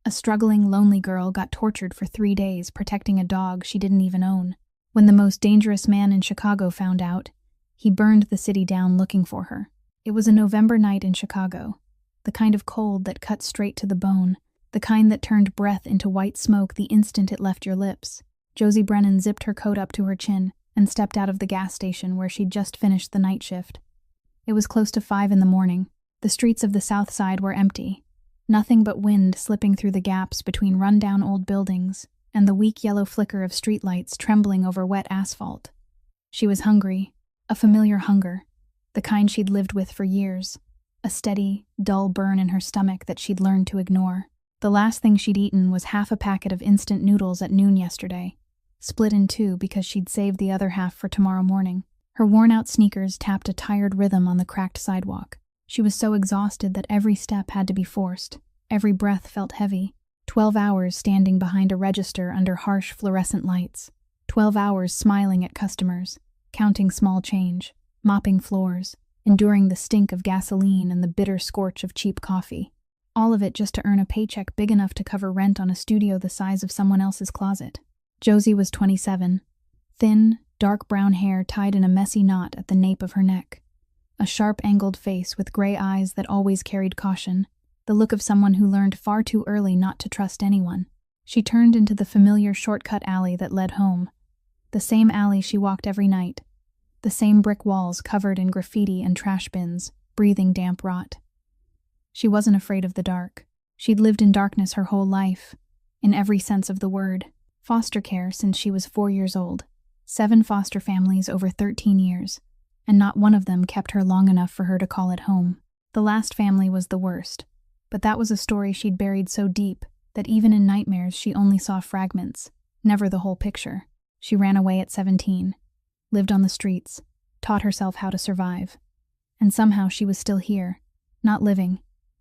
A struggling, lonely girl got tortured for 3 days protecting a dog she didn't even own. When the most dangerous man in Chicago found out, he burned the city down looking for her. It was a November night in Chicago, the kind of cold that cut straight to the bone, the kind that turned breath into white smoke the instant it left your lips. Josie Brennan zipped her coat up to her chin and stepped out of the gas station where she'd just finished the night shift. It was close to 5 in the morning. The streets of the South Side were empty. Nothing but wind slipping through the gaps between run-down old buildings and the weak yellow flicker of streetlights trembling over wet asphalt. She was hungry, a familiar hunger, the kind she'd lived with for years, a steady, dull burn in her stomach that she'd learned to ignore. The last thing she'd eaten was half a packet of instant noodles at noon yesterday, split in 2 because she'd saved the other half for tomorrow morning. Her worn-out sneakers tapped a tired rhythm on the cracked sidewalk. She was so exhausted that every step had to be forced. Every breath felt heavy. 12 hours standing behind a register under harsh fluorescent lights. 12 hours smiling at customers, counting small change, mopping floors, enduring the stink of gasoline and the bitter scorch of cheap coffee. All of it just to earn a paycheck big enough to cover rent on a studio the size of someone else's closet. Josie was 27. Thin, dark brown hair tied in a messy knot at the nape of her neck. A sharp-angled face with gray eyes that always carried caution, the look of someone who learned far too early not to trust anyone. She turned into the familiar shortcut alley that led home. The same alley she walked every night. The same brick walls covered in graffiti and trash bins, breathing damp rot. She wasn't afraid of the dark. She'd lived in darkness her whole life, in every sense of the word. Foster care since she was 4 years old. 7 foster families over 13 years, and not one of them kept her long enough for her to call it home. The last family was the worst, but that was a story she'd buried so deep that even in nightmares she only saw fragments, never the whole picture. She ran away at 17, lived on the streets, taught herself how to survive. And somehow she was still here, not living,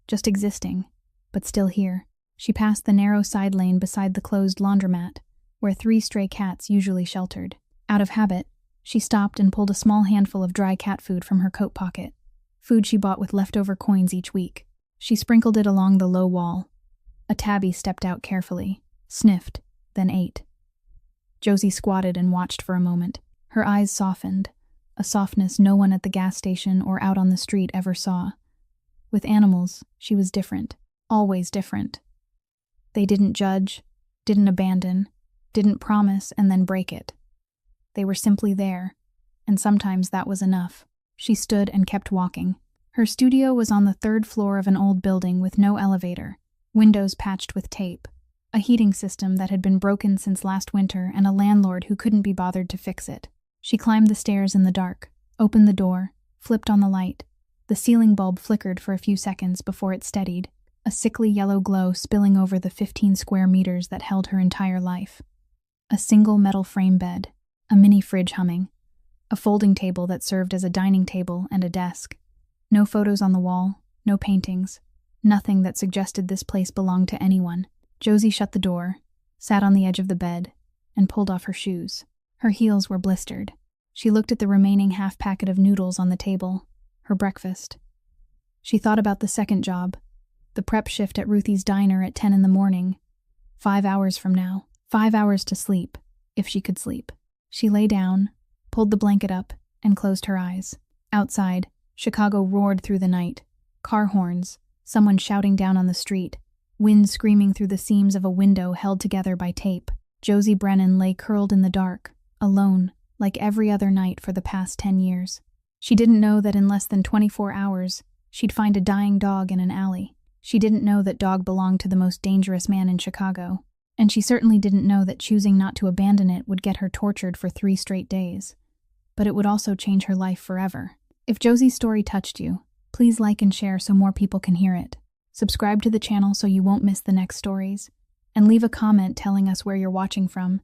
just existing, but still here. She passed the narrow side lane beside the closed laundromat, where 3 stray cats usually sheltered. Out of habit, she stopped and pulled a small handful of dry cat food from her coat pocket, food she bought with leftover coins each week. She sprinkled it along the low wall. A tabby stepped out carefully, sniffed, then ate. Josie squatted and watched for a moment. Her eyes softened, a softness no one at the gas station or out on the street ever saw. With animals, she was different, always different. They didn't judge, didn't abandon, didn't promise and then break it. They were simply there, and sometimes that was enough. She stood and kept walking. Her studio was on the 3rd floor of an old building with no elevator, windows patched with tape, a heating system that had been broken since last winter and a landlord who couldn't be bothered to fix it. She climbed the stairs in the dark, opened the door, flipped on the light. The ceiling bulb flickered for a few seconds before it steadied, a sickly yellow glow spilling over the 15 square meters that held her entire life. A single metal frame bed, a mini fridge humming, a folding table that served as a dining table and a desk. No photos on the wall, no paintings, nothing that suggested this place belonged to anyone. Josie shut the door, sat on the edge of the bed, and pulled off her shoes. Her heels were blistered. She looked at the remaining half packet of noodles on the table, her breakfast. She thought about the second job, the prep shift at Ruthie's diner at 10 in the morning. 5 hours from now. 5 hours to sleep, if she could sleep. She lay down, pulled the blanket up, and closed her eyes. Outside, Chicago roared through the night. Car horns, someone shouting down on the street, wind screaming through the seams of a window held together by tape. Josie Brennan lay curled in the dark, alone, like every other night for the past 10 years. She didn't know that in less than 24 hours, she'd find a dying dog in an alley. She didn't know that dog belonged to the most dangerous man in Chicago. And she certainly didn't know that choosing not to abandon it would get her tortured for 3 straight days. But it would also change her life forever. If Josie's story touched you, please like and share so more people can hear it. Subscribe to the channel so you won't miss the next stories. And leave a comment telling us where you're watching from,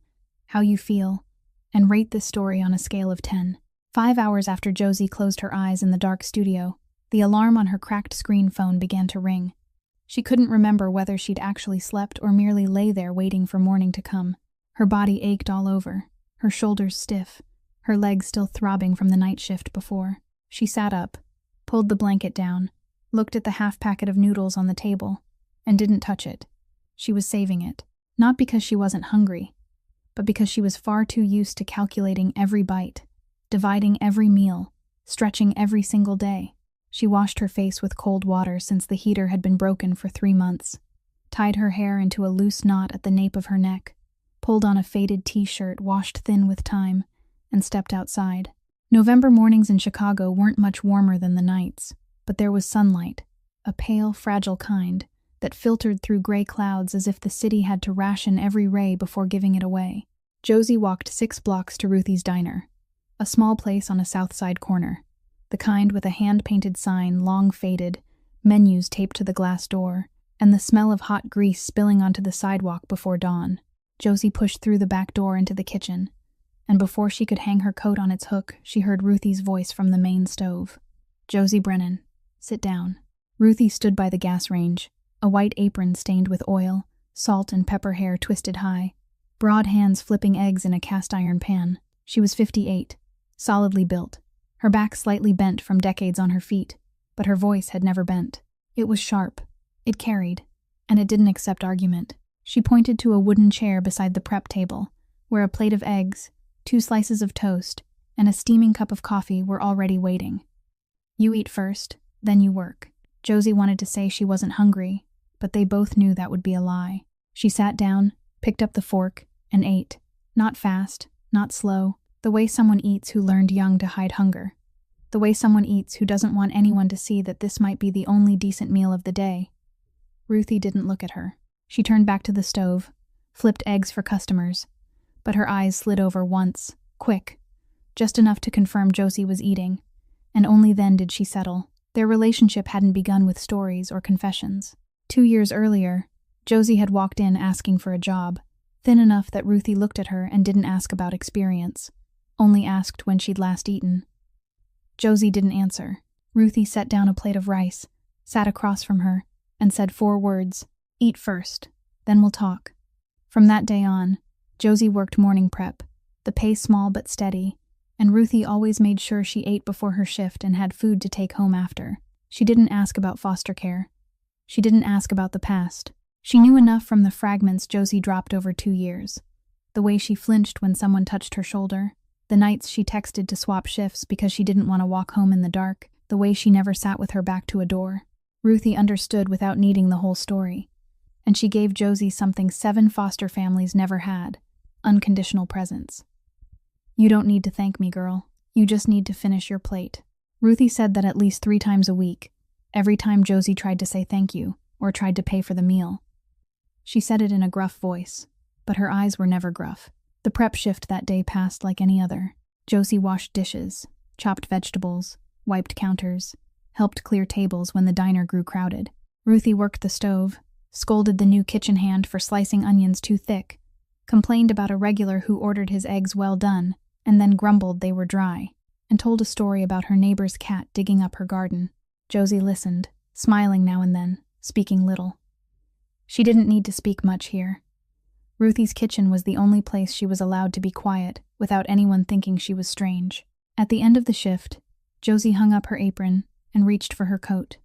how you feel, and rate this story on a scale of 10. 5 hours after Josie closed her eyes in the dark studio, the alarm on her cracked screen phone began to ring. She couldn't remember whether she'd actually slept or merely lay there waiting for morning to come. Her body ached all over, her shoulders stiff, her legs still throbbing from the night shift before. She sat up, pulled the blanket down, looked at the half packet of noodles on the table, and didn't touch it. She was saving it, not because she wasn't hungry, but because she was far too used to calculating every bite, dividing every meal, stretching every single day. She washed her face with cold water since the heater had been broken for 3 months, tied her hair into a loose knot at the nape of her neck, pulled on a faded t-shirt washed thin with time, and stepped outside. November mornings in Chicago weren't much warmer than the nights, but there was sunlight, a pale, fragile kind, that filtered through gray clouds as if the city had to ration every ray before giving it away. Josie walked 6 blocks to Ruthie's Diner, a small place on a South Side corner, the kind with a hand-painted sign, long faded, menus taped to the glass door, and the smell of hot grease spilling onto the sidewalk before dawn. Josie pushed through the back door into the kitchen, and before she could hang her coat on its hook, she heard Ruthie's voice from the main stove. "Josie Brennan, sit down." Ruthie stood by the gas range, a white apron stained with oil, salt and pepper hair twisted high, broad hands flipping eggs in a cast-iron pan. She was 58, solidly built, her back slightly bent from decades on her feet, but her voice had never bent. It was sharp, it carried, and it didn't accept argument. She pointed to a wooden chair beside the prep table, where a plate of eggs, 2 slices of toast, and a steaming cup of coffee were already waiting. "You eat first, then you work." Josie wanted to say she wasn't hungry, but they both knew that would be a lie. She sat down, picked up the fork, and ate. Not fast, not slow, the way someone eats who learned young to hide hunger. The way someone eats who doesn't want anyone to see that this might be the only decent meal of the day. Ruthie didn't look at her. She turned back to the stove, flipped eggs for customers, but her eyes slid over once, quick, just enough to confirm Josie was eating, and only then did she settle. Their relationship hadn't begun with stories or confessions. 2 years earlier, Josie had walked in asking for a job, thin enough that Ruthie looked at her and didn't ask about experience, only asked when she'd last eaten. Josie didn't answer. Ruthie set down a plate of rice, sat across from her, and said 4 words, "Eat first, then we'll talk." From that day on, Josie worked morning prep, the pay small but steady, and Ruthie always made sure she ate before her shift and had food to take home after. She didn't ask about foster care. She didn't ask about the past. She knew enough from the fragments Josie dropped over 2 years. The way she flinched when someone touched her shoulder, the nights she texted to swap shifts because she didn't want to walk home in the dark, the way she never sat with her back to a door. Ruthie understood without needing the whole story. And she gave Josie something 7 foster families never had: unconditional presence. "You don't need to thank me, girl. You just need to finish your plate." Ruthie said that at least 3 times a week, every time Josie tried to say thank you or tried to pay for the meal. She said it in a gruff voice, but her eyes were never gruff. The prep shift that day passed like any other. Josie washed dishes, chopped vegetables, wiped counters, helped clear tables when the diner grew crowded. Ruthie worked the stove, scolded the new kitchen hand for slicing onions too thick, complained about a regular who ordered his eggs well done, and then grumbled they were dry, and told a story about her neighbor's cat digging up her garden. Josie listened, smiling now and then, speaking little. She didn't need to speak much here. Ruthie's kitchen was the only place she was allowed to be quiet without anyone thinking she was strange. At the end of the shift, Josie hung up her apron and reached for her coat.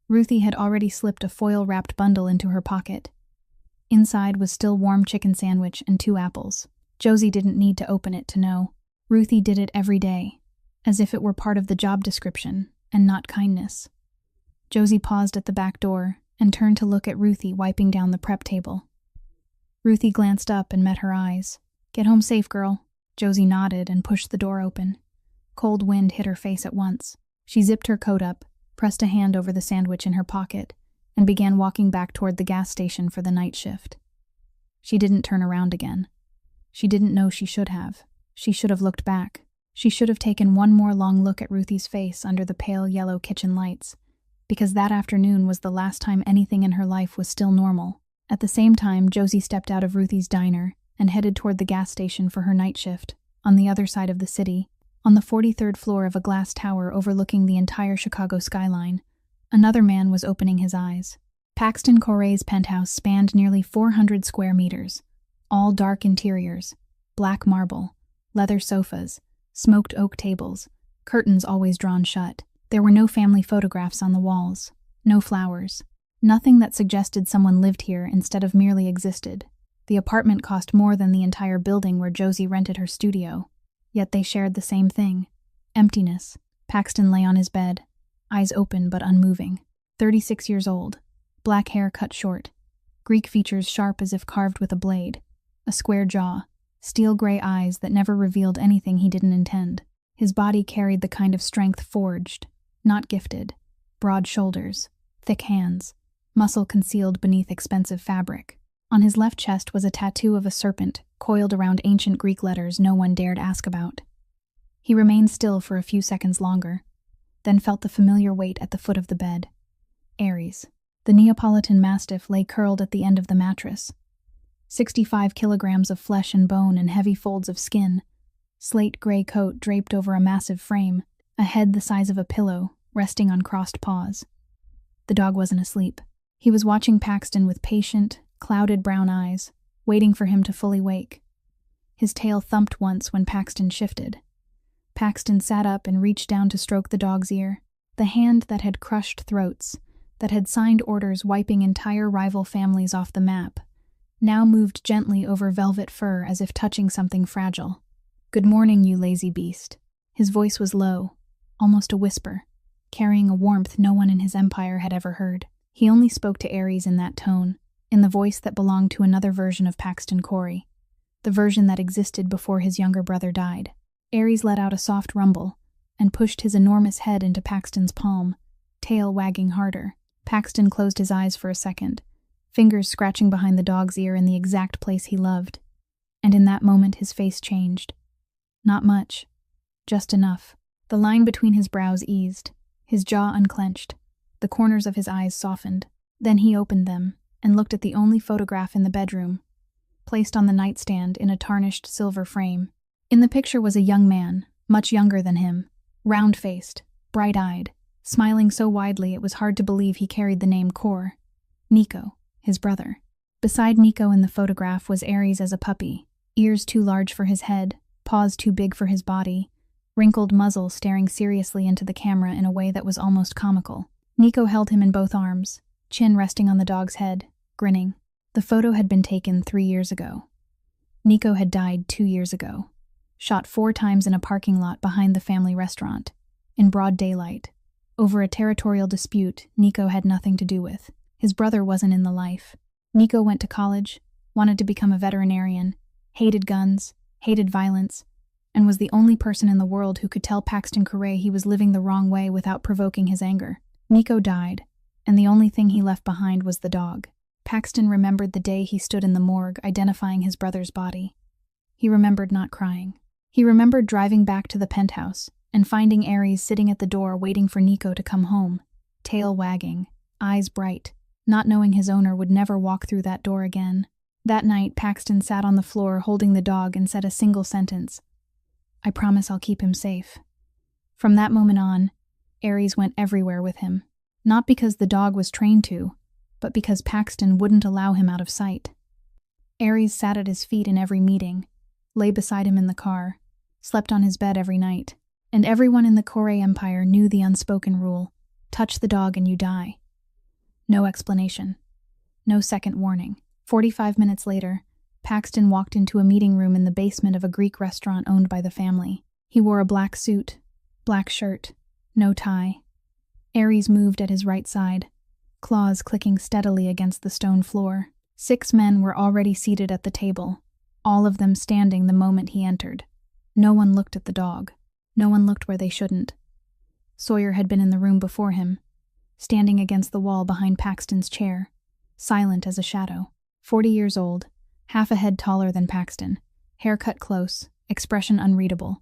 Ruthie had already slipped a foil-wrapped bundle into her pocket. Inside was still warm chicken sandwich and 2 apples. Josie didn't need to open it to know. Ruthie did it every day, as if it were part of the job description and not kindness. Josie paused at the back door and turned to look at Ruthie wiping down the prep table. Ruthie glanced up and met her eyes. "Get home safe, girl." Josie nodded and pushed the door open. Cold wind hit her face at once. She zipped her coat up, pressed a hand over the sandwich in her pocket, and began walking back toward the gas station for the night shift. She didn't turn around again. She didn't know she should have. She should have looked back. She should have taken one more long look at Ruthie's face under the pale yellow kitchen lights, because that afternoon was the last time anything in her life was still normal. At the same time, Josie stepped out of Ruthie's diner and headed toward the gas station for her night shift, on the other side of the city, on the 43rd floor of a glass tower overlooking the entire Chicago skyline. Another man was opening his eyes. Paxton Corey's penthouse spanned nearly 400 square meters, all dark interiors, black marble, leather sofas, smoked oak tables, curtains always drawn shut. There were no family photographs on the walls, no flowers. Nothing that suggested someone lived here instead of merely existed. The apartment cost more than the entire building where Josie rented her studio. Yet they shared the same thing. Emptiness. Paxton lay on his bed, eyes open but unmoving. 36 years old. Black hair cut short. Greek features sharp as if carved with a blade. A square jaw. Steel gray eyes that never revealed anything he didn't intend. His body carried the kind of strength forged, not gifted. Broad shoulders. Thick hands. Muscle concealed beneath expensive fabric. On his left chest was a tattoo of a serpent, coiled around ancient Greek letters no one dared ask about. He remained still for a few seconds longer, then felt the familiar weight at the foot of the bed. Aries. The Neapolitan Mastiff lay curled at the end of the mattress. 65 kilograms of flesh and bone and heavy folds of skin. Slate gray coat draped over a massive frame, a head the size of a pillow, resting on crossed paws. The dog wasn't asleep. He was watching Paxton with patient, clouded brown eyes, waiting for him to fully wake. His tail thumped once when Paxton shifted. Paxton sat up and reached down to stroke the dog's ear. The hand that had crushed throats, that had signed orders wiping entire rival families off the map, now moved gently over velvet fur as if touching something fragile. "Good morning, you lazy beast." His voice was low, almost a whisper, carrying a warmth no one in his empire had ever heard. He only spoke to Aries in that tone, in the voice that belonged to another version of Paxton Corey, the version that existed before his younger brother died. Aries let out a soft rumble and pushed his enormous head into Paxton's palm, tail wagging harder. Paxton closed his eyes for a second, fingers scratching behind the dog's ear in the exact place he loved. And in that moment his face changed. Not much, just enough. The line between his brows eased, his jaw unclenched, the corners of his eyes softened. Then he opened them and looked at the only photograph in the bedroom, placed on the nightstand in a tarnished silver frame. In the picture was a young man, much younger than him, round-faced, bright-eyed, smiling so widely it was hard to believe he carried the name Kor. Nico, his brother. Beside Nico in the photograph was Aries as a puppy, ears too large for his head, paws too big for his body, wrinkled muzzle staring seriously into the camera in a way that was almost comical. Nico held him in both arms, chin resting on the dog's head, grinning. The photo had been taken 3 years ago. Nico had died 2 years ago, shot 4 times in a parking lot behind the family restaurant, in broad daylight, over a territorial dispute Nico had nothing to do with. His brother wasn't in the life. Nico went to college, wanted to become a veterinarian, hated guns, hated violence, and was the only person in the world who could tell Paxton Corey he was living the wrong way without provoking his anger. Nico died, and the only thing he left behind was the dog. Paxton remembered the day he stood in the morgue identifying his brother's body. He remembered not crying. He remembered driving back to the penthouse and finding Aries sitting at the door waiting for Nico to come home, tail wagging, eyes bright, not knowing his owner would never walk through that door again. That night, Paxton sat on the floor holding the dog and said a single sentence: "I promise I'll keep him safe." From that moment on, Aries went everywhere with him, not because the dog was trained to, but because Paxton wouldn't allow him out of sight. Aries sat at his feet in every meeting, lay beside him in the car, slept on his bed every night, and everyone in the Corey Empire knew the unspoken rule: touch the dog and you die. No explanation. No second warning. 45 minutes later, Paxton walked into a meeting room in the basement of a Greek restaurant owned by the family. He wore a black suit, black shirt, no tie. Aries moved at his right side, claws clicking steadily against the stone floor. 6 men were already seated at the table, all of them standing the moment he entered. No one looked at the dog. No one looked where they shouldn't. Sawyer had been in the room before him, standing against the wall behind Paxton's chair, silent as a shadow. 40 years old, half a head taller than Paxton, hair cut close, expression unreadable,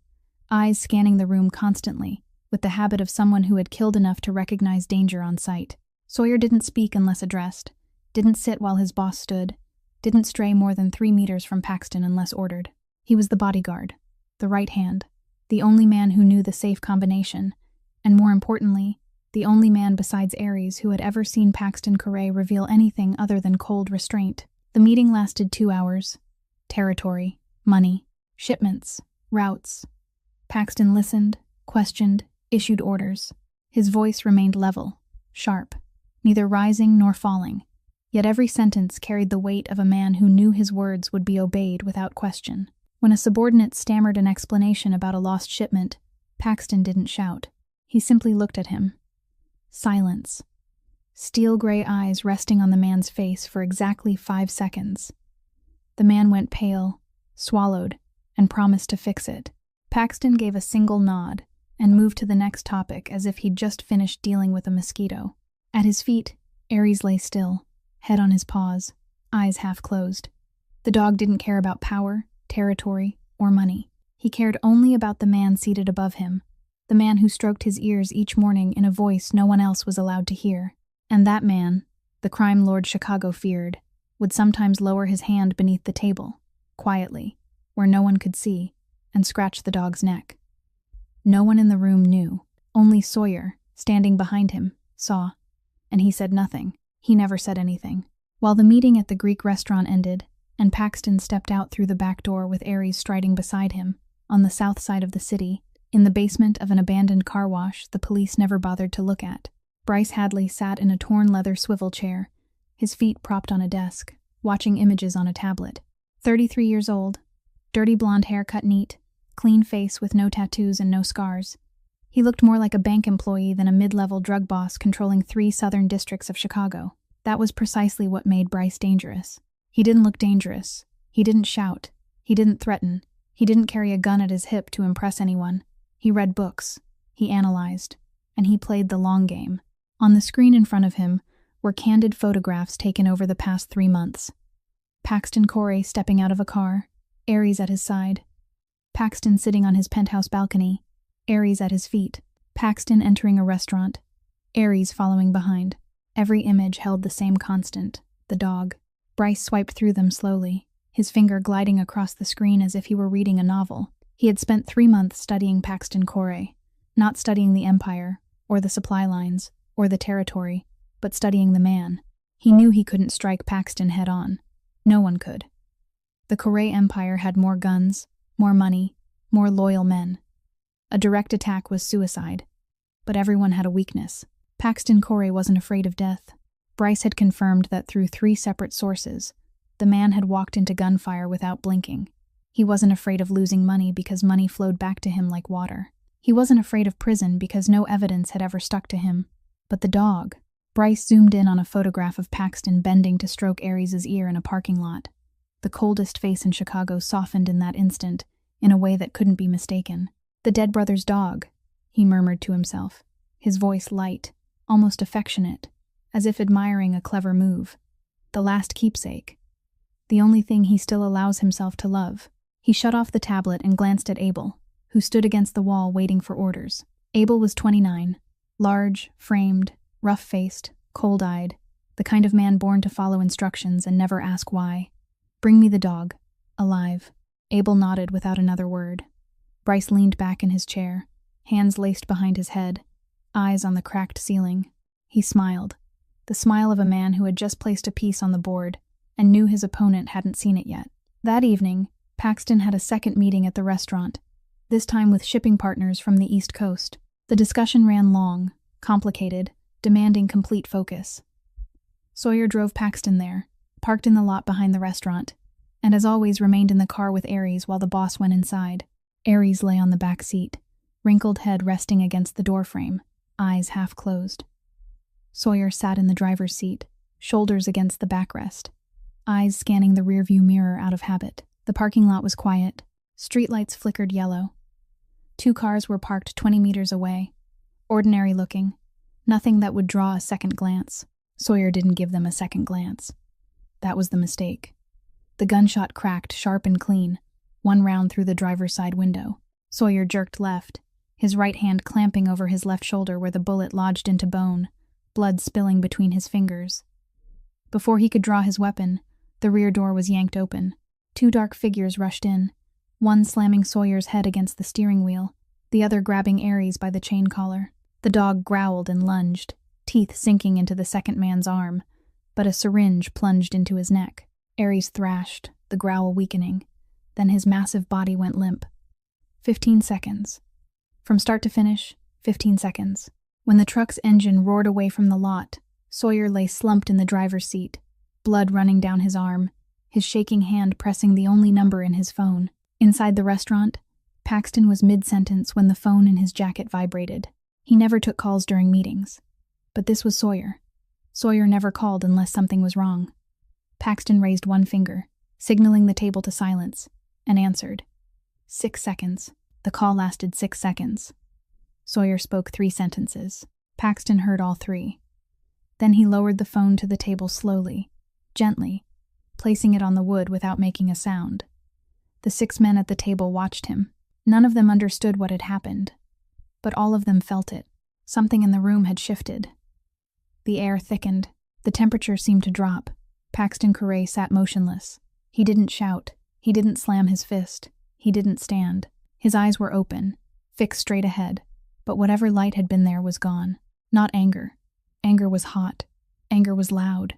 eyes scanning the room constantly, with the habit of someone who had killed enough to recognize danger on sight. Sawyer didn't speak unless addressed, didn't sit while his boss stood, didn't stray more than 3 meters from Paxton unless ordered. He was the bodyguard, the right hand, the only man who knew the safe combination, and more importantly, the only man besides Aries who had ever seen Paxton Corey reveal anything other than cold restraint. The meeting lasted 2 hours. Territory, money, shipments, routes. Paxton listened, questioned, issued orders. His voice remained level, sharp, neither rising nor falling. Yet every sentence carried the weight of a man who knew his words would be obeyed without question. When a subordinate stammered an explanation about a lost shipment, Paxton didn't shout. He simply looked at him. Silence. Steel-gray eyes resting on the man's face for exactly 5 seconds. The man went pale, swallowed, and promised to fix it. Paxton gave a single nod and moved to the next topic as if he'd just finished dealing with a mosquito. At his feet, Aries lay still, head on his paws, eyes half closed. The dog didn't care about power, territory, or money. He cared only about the man seated above him, the man who stroked his ears each morning in a voice no one else was allowed to hear. And that man, the crime lord Chicago feared, would sometimes lower his hand beneath the table, quietly, where no one could see, and scratch the dog's neck. No one in the room knew. Only Sawyer, standing behind him, saw. And he said nothing. He never said anything. While the meeting at the Greek restaurant ended, and Paxton stepped out through the back door with Aries striding beside him, on the south side of the city, in the basement of an abandoned car wash the police never bothered to look at, Bryce Hadley sat in a torn leather swivel chair, his feet propped on a desk, watching images on a tablet. 33 years old, dirty blonde hair cut neat, clean face with no tattoos and no scars. He looked more like a bank employee than a mid-level drug boss controlling 3 southern districts of Chicago. That was precisely what made Bryce dangerous. He didn't look dangerous. He didn't shout. He didn't threaten. He didn't carry a gun at his hip to impress anyone. He read books. He analyzed. And he played the long game. On the screen in front of him were candid photographs taken over the past 3 months. Paxton Corey stepping out of a car, Aries at his side. Paxton sitting on his penthouse balcony, Aries at his feet. Paxton entering a restaurant, Aries following behind. Every image held the same constant, the dog. Bryce swiped through them slowly, his finger gliding across the screen as if he were reading a novel. He had spent 3 months studying Paxton Corey, not studying the empire, or the supply lines, or the territory, but studying the man. He knew he couldn't strike Paxton head-on. No one could. The Corey Empire had more guns, more money, more loyal men. A direct attack was suicide, but everyone had a weakness. Paxton Corey wasn't afraid of death. Bryce had confirmed that through 3 separate sources, the man had walked into gunfire without blinking. He wasn't afraid of losing money because money flowed back to him like water. He wasn't afraid of prison because no evidence had ever stuck to him. But the dog. Bryce zoomed in on a photograph of Paxton bending to stroke Aries' ear in a parking lot. The coldest face in Chicago softened in that instant, in a way that couldn't be mistaken. The dead brother's dog, he murmured to himself, his voice light, almost affectionate, as if admiring a clever move. The last keepsake. The only thing he still allows himself to love. He shut off the tablet and glanced at Abel, who stood against the wall waiting for orders. Abel was 29. Large, framed, rough-faced, cold-eyed, the kind of man born to follow instructions and never ask why. "Bring me the dog. Alive." Abel nodded without another word. Bryce leaned back in his chair, hands laced behind his head, eyes on the cracked ceiling. He smiled, the smile of a man who had just placed a piece on the board and knew his opponent hadn't seen it yet. That evening, Paxton had a second meeting at the restaurant, this time with shipping partners from the East Coast. The discussion ran long, complicated, demanding complete focus. Sawyer drove Paxton there, parked in the lot behind the restaurant, and as always remained in the car with Aries while the boss went inside. Aries lay on the back seat, wrinkled head resting against the doorframe, eyes half closed. Sawyer sat in the driver's seat, shoulders against the backrest, eyes scanning the rearview mirror out of habit. The parking lot was quiet. Streetlights flickered yellow. 2 cars were parked 20 meters away. Ordinary looking. Nothing that would draw a second glance. Sawyer didn't give them a second glance. That was the mistake. The gunshot cracked sharp and clean, 1 round through the driver's side window. Sawyer jerked left, his right hand clamping over his left shoulder where the bullet lodged into bone, blood spilling between his fingers. Before he could draw his weapon, the rear door was yanked open. 2 dark figures rushed in, one slamming Sawyer's head against the steering wheel, the other grabbing Aries by the chain collar. The dog growled and lunged, teeth sinking into the second man's arm, but a syringe plunged into his neck. Aries thrashed, the growl weakening. Then his massive body went limp. 15 seconds. From start to finish, 15 seconds. When the truck's engine roared away from the lot, Sawyer lay slumped in the driver's seat, blood running down his arm, his shaking hand pressing the only number in his phone. Inside the restaurant, Paxton was mid-sentence when the phone in his jacket vibrated. He never took calls during meetings. But this was Sawyer. Sawyer never called unless something was wrong. Paxton raised one finger, signaling the table to silence, and answered. 6 seconds. The call lasted 6 seconds. Sawyer spoke 3 sentences. Paxton heard all 3. Then he lowered the phone to the table slowly, gently, placing it on the wood without making a sound. The 6 men at the table watched him. None of them understood what had happened, but all of them felt it. Something in the room had shifted. The air thickened. The temperature seemed to drop. Paxton Correa sat motionless. He didn't shout. He didn't slam his fist. He didn't stand. His eyes were open, fixed straight ahead, but whatever light had been there was gone. Not anger. Anger was hot. Anger was loud.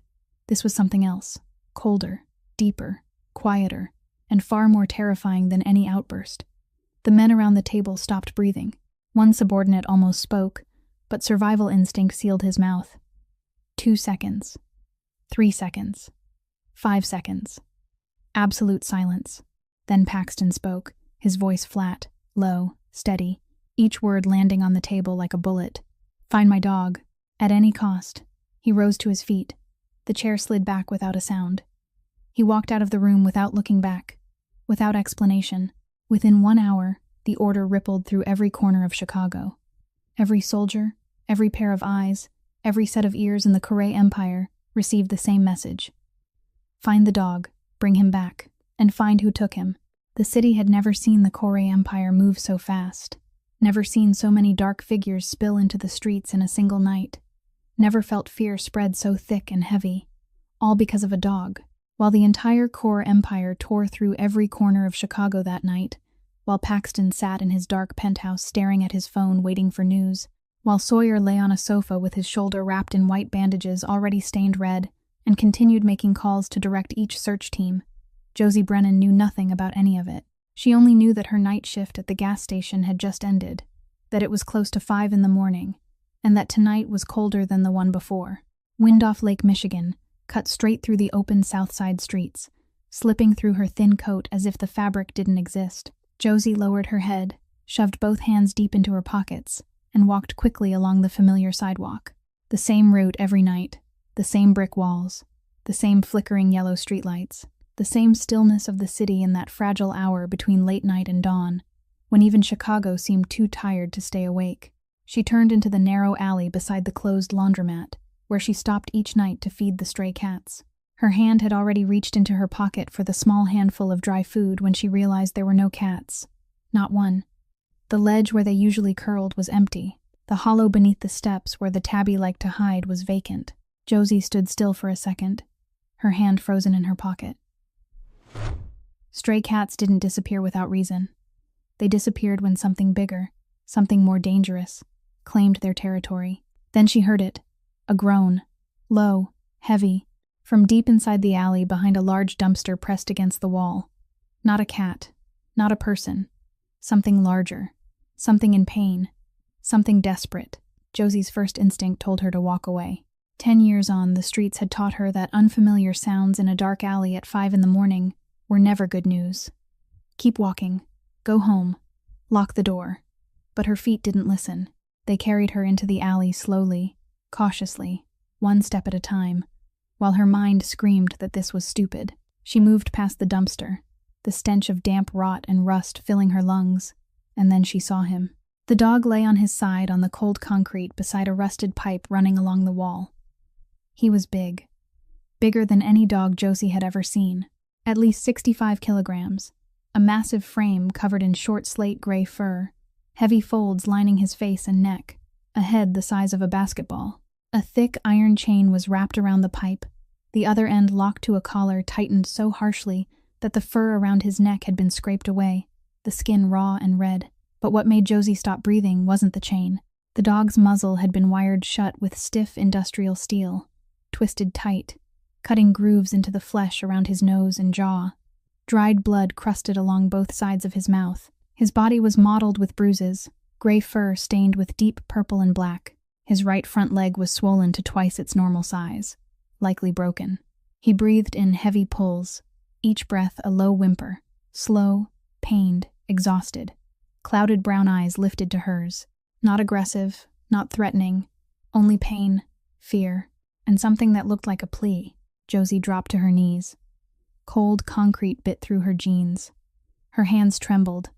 This was something else. Colder, deeper, quieter, and far more terrifying than any outburst. The men around the table stopped breathing. One subordinate almost spoke, but survival instinct sealed his mouth. 2 seconds. 3 seconds. 5 seconds. Absolute silence. Then Paxton spoke, his voice flat, low, steady, each word landing on the table like a bullet. Find my dog. At any cost. He rose to his feet. The chair slid back without a sound. He walked out of the room without looking back, without explanation. Within 1 hour, the order rippled through every corner of Chicago. Every soldier, every pair of eyes, every set of ears in the Correa Empire received the same message. Find the dog, bring him back, and find who took him. The city had never seen the Correa Empire move so fast, never seen so many dark figures spill into the streets in a single night, never felt fear spread so thick and heavy, all because of a dog. While the entire Corps Empire tore through every corner of Chicago that night, while Paxton sat in his dark penthouse staring at his phone waiting for news, while Sawyer lay on a sofa with his shoulder wrapped in white bandages already stained red, and continued making calls to direct each search team, Josie Brennan knew nothing about any of it. She only knew that her night shift at the gas station had just ended, that it was close to 5 in the morning, and that tonight was colder than the one before. Wind off Lake Michigan cut straight through the open South Side streets, slipping through her thin coat as if the fabric didn't exist. Josie lowered her head, shoved both hands deep into her pockets, and walked quickly along the familiar sidewalk. The same route every night, the same brick walls, the same flickering yellow streetlights, the same stillness of the city in that fragile hour between late night and dawn, when even Chicago seemed too tired to stay awake. She turned into the narrow alley beside the closed laundromat, where she stopped each night to feed the stray cats. Her hand had already reached into her pocket for the small handful of dry food when she realized there were no cats. Not one. The ledge where they usually curled was empty. The hollow beneath the steps where the tabby liked to hide was vacant. Josie stood still for a second, her hand frozen in her pocket. Stray cats didn't disappear without reason. They disappeared when something bigger, something more dangerous, claimed their territory. Then she heard it. A groan. Low, heavy, from deep inside the alley behind a large dumpster pressed against the wall. Not a cat. Not a person. Something larger. Something in pain. Something desperate. Josie's first instinct told her to walk away. 10 years on, the streets had taught her that unfamiliar sounds in a dark alley at 5 in the morning were never good news. Keep walking. Go home. Lock the door. But her feet didn't listen. They carried her into the alley slowly, cautiously, one step at a time, while her mind screamed that this was stupid. She moved past the dumpster, the stench of damp rot and rust filling her lungs, and then she saw him. The dog lay on his side on the cold concrete beside a rusted pipe running along the wall. He was big. Bigger than any dog Josie had ever seen. At least 65 kilograms. A massive frame covered in short slate gray fur, heavy folds lining his face and neck, a head the size of a basketball. A thick iron chain was wrapped around the pipe, the other end locked to a collar tightened so harshly that the fur around his neck had been scraped away, the skin raw and red. But what made Josie stop breathing wasn't the chain. The dog's muzzle had been wired shut with stiff industrial steel, twisted tight, cutting grooves into the flesh around his nose and jaw. Dried blood crusted along both sides of his mouth. His body was mottled with bruises, gray fur stained with deep purple and black. His right front leg was swollen to twice its normal size, likely broken. He breathed in heavy pulls, each breath a low whimper, slow, pained, exhausted. Clouded brown eyes lifted to hers, not aggressive, not threatening, only pain, fear, and something that looked like a plea. Josie dropped to her knees. Cold concrete bit through her jeans. Her hands trembled,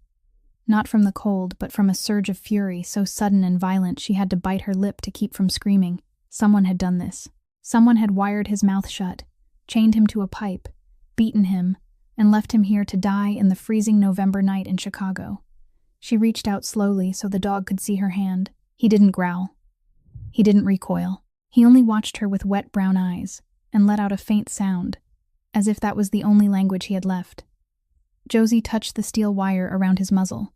not from the cold, but from a surge of fury so sudden and violent she had to bite her lip to keep from screaming. Someone had done this. Someone had wired his mouth shut, chained him to a pipe, beaten him, and left him here to die in the freezing November night in Chicago. She reached out slowly so the dog could see her hand. He didn't growl. He didn't recoil. He only watched her with wet brown eyes and let out a faint sound, as if that was the only language he had left. Josie touched the steel wire around his muzzle.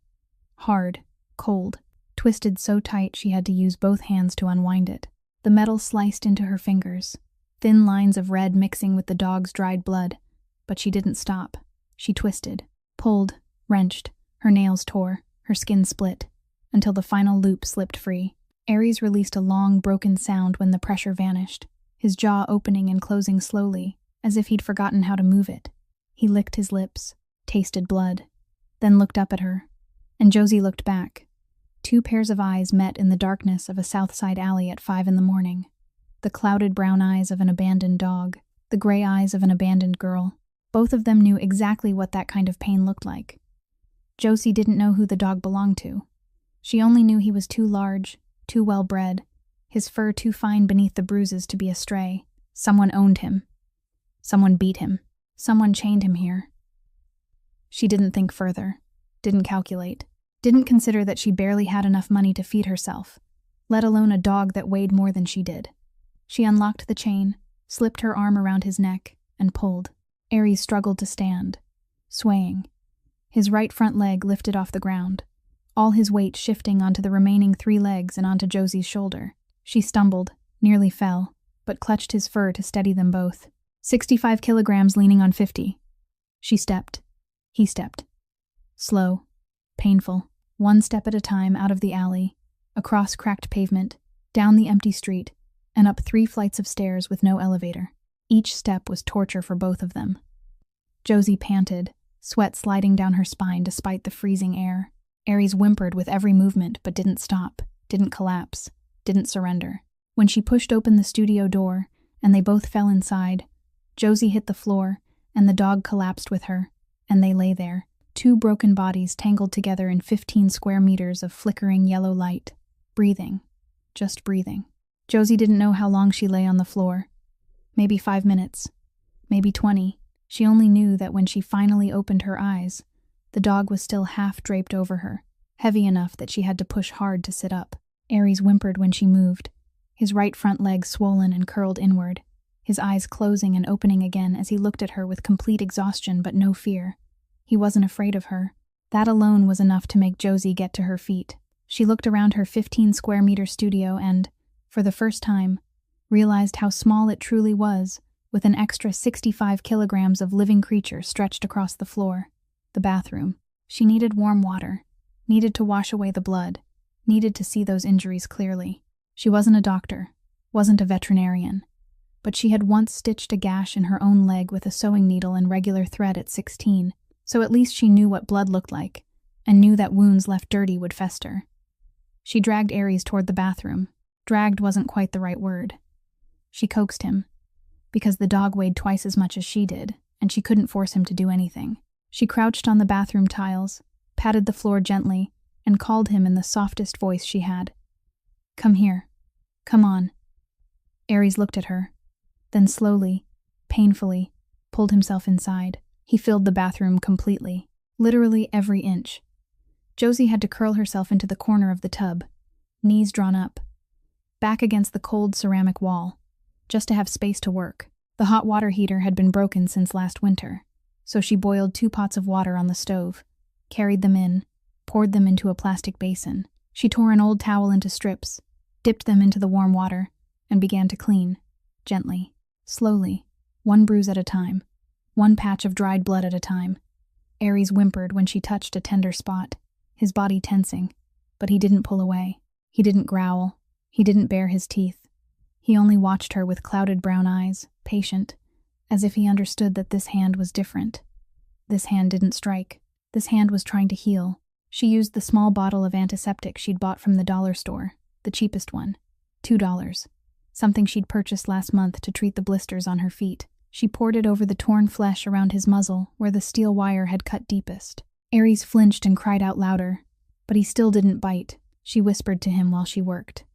Hard, cold, twisted so tight she had to use both hands to unwind it. The metal sliced into her fingers, thin lines of red mixing with the dog's dried blood, but she didn't stop. She twisted, pulled, wrenched, her nails tore, her skin split, until the final loop slipped free. Aries released a long, broken sound when the pressure vanished, his jaw opening and closing slowly, as if he'd forgotten how to move it. He licked his lips, tasted blood, then looked up at her, and Josie looked back. 2 pairs of eyes met in the darkness of a South Side alley at 5 a.m. The clouded brown eyes of an abandoned dog, the gray eyes of an abandoned girl. Both of them knew exactly what that kind of pain looked like. Josie didn't know who the dog belonged to. She only knew he was too large, too well-bred, his fur too fine beneath the bruises to be a stray. Someone owned him. Someone beat him. Someone chained him here. She didn't think further, didn't calculate, didn't consider that she barely had enough money to feed herself, let alone a dog that weighed more than she did. She unlocked the chain, slipped her arm around his neck, and pulled. Aries struggled to stand, swaying. His right front leg lifted off the ground, all his weight shifting onto the remaining 3 legs and onto Josie's shoulder. She stumbled, nearly fell, but clutched his fur to steady them both. 65 kilograms leaning on 50. She stepped. He stepped. Slow, painful, 1 step at a time out of the alley, across cracked pavement, down the empty street, and up 3 flights of stairs with no elevator. Each step was torture for both of them. Josie panted, sweat sliding down her spine despite the freezing air. Aries whimpered with every movement but didn't stop, didn't collapse, didn't surrender. When she pushed open the studio door and they both fell inside, Josie hit the floor and the dog collapsed with her, and they lay there, 2 broken bodies tangled together in 15 square meters of flickering yellow light, breathing, just breathing. Josie didn't know how long she lay on the floor. Maybe 5 minutes, maybe 20. She only knew that when she finally opened her eyes, the dog was still half draped over her, heavy enough that she had to push hard to sit up. Aries whimpered when she moved, his right front leg swollen and curled inward, his eyes closing and opening again as he looked at her with complete exhaustion but no fear. He wasn't afraid of her. That alone was enough to make Josie get to her feet. She looked around her 15 square meter studio and, for the first time, realized how small it truly was, with an extra 65 kilograms of living creature stretched across the floor. The bathroom. She needed warm water, needed to wash away the blood, needed to see those injuries clearly. She wasn't a doctor, wasn't a veterinarian, but she had once stitched a gash in her own leg with a sewing needle and regular thread at 16, so at least she knew what blood looked like, and knew that wounds left dirty would fester. She dragged Aries toward the bathroom. Dragged wasn't quite the right word. She coaxed him, because the dog weighed twice as much as she did, and she couldn't force him to do anything. She crouched on the bathroom tiles, patted the floor gently, and called him in the softest voice she had. "Come here. Come on." Aries looked at her, then slowly, painfully, pulled himself inside. He filled the bathroom completely, literally every inch. Josie had to curl herself into the corner of the tub, knees drawn up, back against the cold ceramic wall, just to have space to work. The hot water heater had been broken since last winter, so she boiled 2 pots of water on the stove, carried them in, poured them into a plastic basin. She tore an old towel into strips, dipped them into the warm water, and began to clean, gently, slowly, 1 bruise at a time, 1 patch of dried blood at a time. Aries whimpered when she touched a tender spot, his body tensing, but he didn't pull away. He didn't growl. He didn't bare his teeth. He only watched her with clouded brown eyes, patient, as if he understood that this hand was different. This hand didn't strike. This hand was trying to heal. She used the small bottle of antiseptic she'd bought from the dollar store, the cheapest one, $2, something she'd purchased last month to treat the blisters on her feet. She poured it over the torn flesh around his muzzle where the steel wire had cut deepest. Aries flinched and cried out louder, but he still didn't bite. She whispered to him while she worked.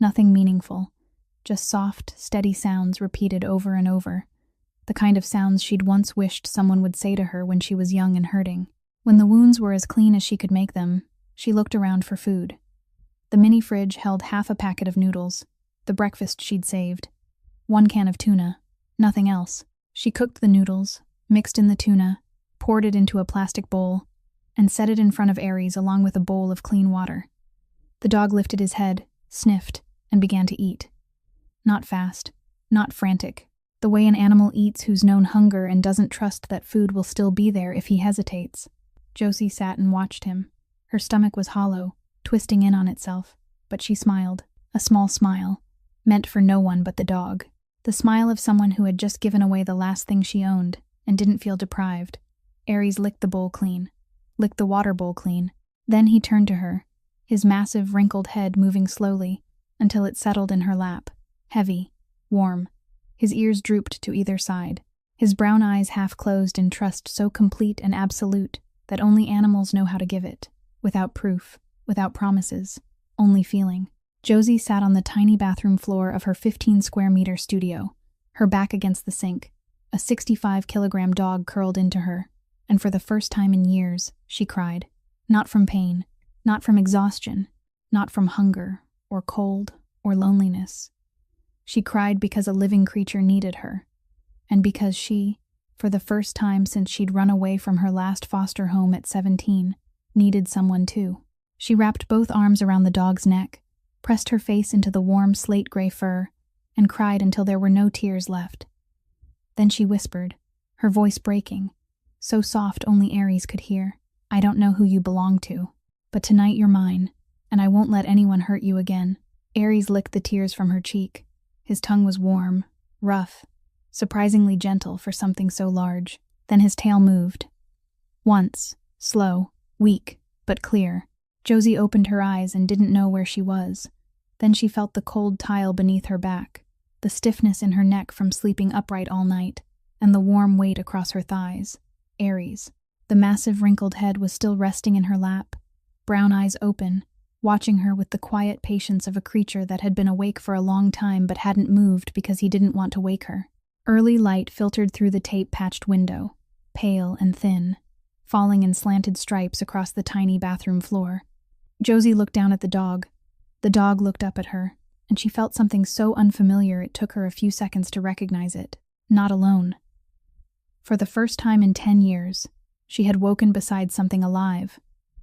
Nothing meaningful, just soft, steady sounds repeated over and over. The kind of sounds she'd once wished someone would say to her when she was young and hurting. When the wounds were as clean as she could make them, she looked around for food. The mini fridge held half a packet of noodles, the breakfast she'd saved, 1 can of tuna, nothing else. She cooked the noodles, mixed in the tuna, poured it into a plastic bowl, and set it in front of Aries along with a bowl of clean water. The dog lifted his head, sniffed, and began to eat. Not fast, not frantic, the way an animal eats who's known hunger and doesn't trust that food will still be there if he hesitates. Josie sat and watched him. Her stomach was hollow, twisting in on itself, but she smiled, a small smile, meant for no one but the dog. The smile of someone who had just given away the last thing she owned and didn't feel deprived. Aries licked the bowl clean, licked the water bowl clean. Then he turned to her, his massive, wrinkled head moving slowly until it settled in her lap, heavy, warm. His ears drooped to either side, his brown eyes half closed in trust so complete and absolute that only animals know how to give it, without proof, without promises, only feeling. Josie sat on the tiny bathroom floor of her 15-square-meter studio, her back against the sink. A 65-kilogram dog curled into her, and for the first time in years, she cried. Not from pain, not from exhaustion, not from hunger, or cold, or loneliness. She cried because a living creature needed her, and because she, for the first time since she'd run away from her last foster home at 17, needed someone too. She wrapped both arms around the dog's neck, pressed her face into the warm slate-gray fur, and cried until there were no tears left. Then she whispered, her voice breaking, so soft only Aries could hear. I don't know who you belong to, but tonight you're mine, and I won't let anyone hurt you again. Aries licked the tears from her cheek. His tongue was warm, rough, surprisingly gentle for something so large. Then his tail moved. Once, slow, weak, but clear. Josie opened her eyes and didn't know where she was. Then she felt the cold tile beneath her back, the stiffness in her neck from sleeping upright all night, and the warm weight across her thighs. Aries. The massive wrinkled head was still resting in her lap, brown eyes open, watching her with the quiet patience of a creature that had been awake for a long time but hadn't moved because he didn't want to wake her. Early light filtered through the tape-patched window, pale and thin, falling in slanted stripes across the tiny bathroom floor. Josie looked down at the dog. The dog looked up at her, and she felt something so unfamiliar it took her a few seconds to recognize it. Not alone. For the first time in 10 years, she had woken beside something alive,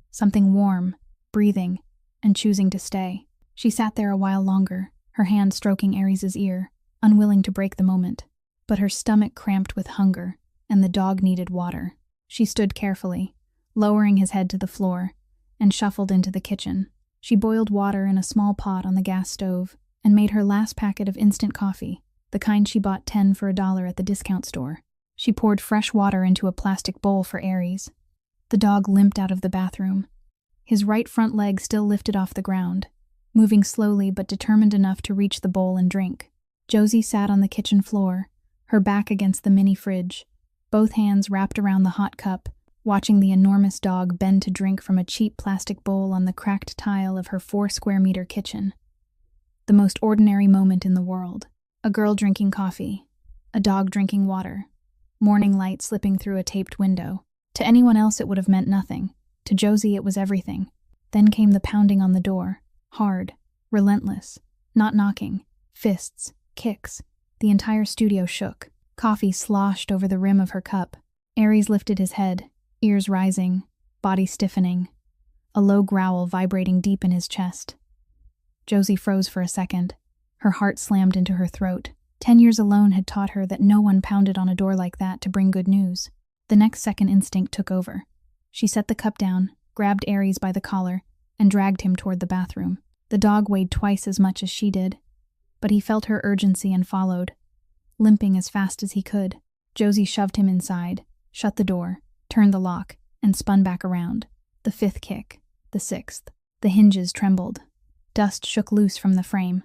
something warm, breathing, and choosing to stay. She sat there a while longer, her hand stroking Aries' ear, unwilling to break the moment. But her stomach cramped with hunger, and the dog needed water. She stood carefully, lowering his head to the floor, and shuffled into the kitchen. She boiled water in a small pot on the gas stove and made her last packet of instant coffee, the kind she bought 10 for $1 at the discount store. She poured fresh water into a plastic bowl for Aries. The dog limped out of the bathroom, his right front leg still lifted off the ground, moving slowly but determined enough to reach the bowl and drink. Josie sat on the kitchen floor, her back against the mini fridge, both hands wrapped around the hot cup, watching the enormous dog bend to drink from a cheap plastic bowl on the cracked tile of her 4-square-meter kitchen. The most ordinary moment in the world. A girl drinking coffee, a dog drinking water, morning light slipping through a taped window. To anyone else it would have meant nothing. To Josie it was everything. Then came the pounding on the door, hard, relentless, not knocking, fists, kicks. The entire studio shook. Coffee sloshed over the rim of her cup. Aries lifted his head, ears rising, body stiffening, a low growl vibrating deep in his chest. Josie froze for a second. Her heart slammed into her throat. 10 years alone had taught her that no one pounded on a door like that to bring good news. The next second instinct took over. She set the cup down, grabbed Aries by the collar, and dragged him toward the bathroom. The dog weighed twice as much as she did, but he felt her urgency and followed, limping as fast as he could. Josie shoved him inside, shut the door, turned the lock, and spun back around. The fifth kick, the sixth. The hinges trembled. Dust shook loose from the frame.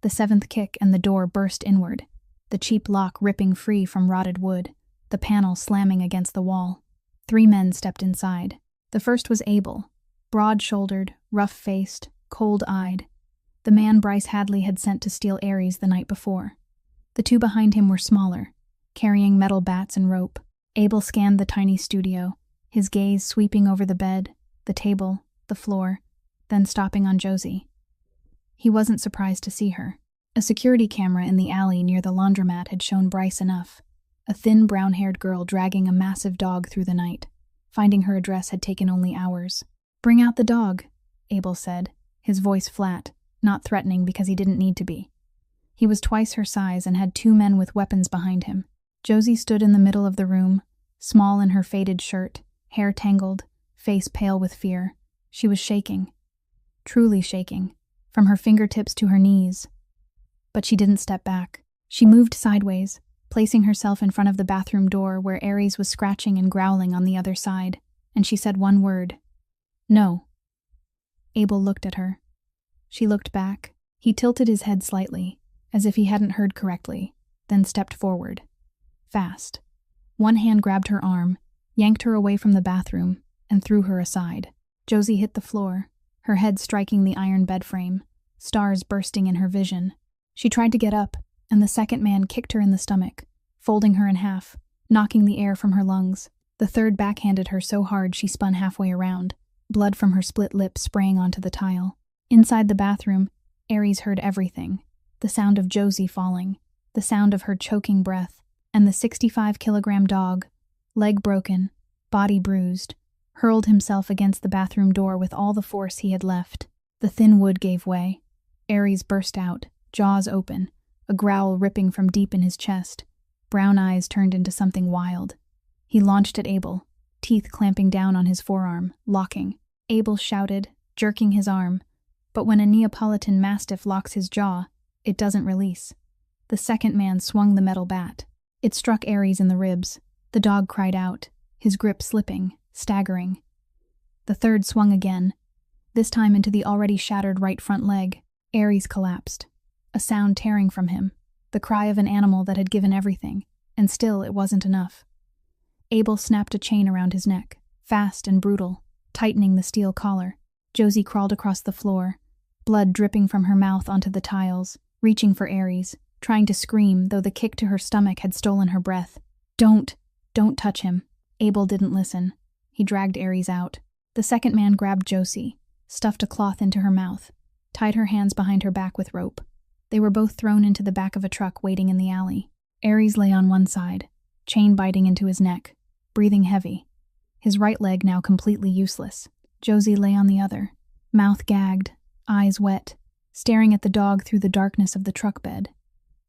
The seventh kick and the door burst inward, the cheap lock ripping free from rotted wood, the panel slamming against the wall. 3 men stepped inside. The first was Abel, broad-shouldered, rough-faced, cold-eyed, the man Bryce Hadley had sent to steal Aries the night before. The 2 behind him were smaller, carrying metal bats and rope. Abel scanned the tiny studio, his gaze sweeping over the bed, the table, the floor, then stopping on Josie. He wasn't surprised to see her. A security camera in the alley near the laundromat had shown Bryce enough. A thin, brown-haired girl dragging a massive dog through the night. Finding her address had taken only hours. "Bring out the dog," Abel said, his voice flat, not threatening because he didn't need to be. He was twice her size and had 2 men with weapons behind him. Josie stood in the middle of the room, small in her faded shirt, hair tangled, face pale with fear. She was shaking. Truly shaking, from her fingertips to her knees. But she didn't step back. She moved sideways, placing herself in front of the bathroom door where Aries was scratching and growling on the other side, and she said one word. "No." Abel looked at her. She looked back. He tilted his head slightly, as if he hadn't heard correctly, then stepped forward. Fast. One hand grabbed her arm, yanked her away from the bathroom, and threw her aside. Josie hit the floor, her head striking the iron bed frame, stars bursting in her vision. She tried to get up, and the second man kicked her in the stomach, folding her in half, knocking the air from her lungs. The third backhanded her so hard she spun halfway around, blood from her split lip spraying onto the tile. Inside the bathroom, Aries heard everything. The sound of Josie falling, the sound of her choking breath, and the 65-kilogram dog, leg broken, body bruised, hurled himself against the bathroom door with all the force he had left. The thin wood gave way. Aries burst out, jaws open, a growl ripping from deep in his chest. Brown eyes turned into something wild. He launched at Abel, teeth clamping down on his forearm, locking. Abel shouted, jerking his arm. But when a Neapolitan Mastiff locks his jaw, it doesn't release. The second man swung the metal bat. It struck Aries in the ribs. The dog cried out, his grip slipping, staggering. The third swung again, this time into the already shattered right front leg. Aries collapsed, a sound tearing from him, the cry of an animal that had given everything, and still it wasn't enough. Abel snapped a chain around his neck, fast and brutal, tightening the steel collar. Josie crawled across the floor, blood dripping from her mouth onto the tiles, reaching for Aries, trying to scream, though the kick to her stomach had stolen her breath. Don't touch him." Abel didn't listen. He dragged Aries out. The second man grabbed Josie, stuffed a cloth into her mouth, tied her hands behind her back with rope. They were both thrown into the back of a truck waiting in the alley. Aries lay on one side, chain biting into his neck, breathing heavy, his right leg now completely useless. Josie lay on the other, mouth gagged, eyes wet, staring at the dog through the darkness of the truck bed.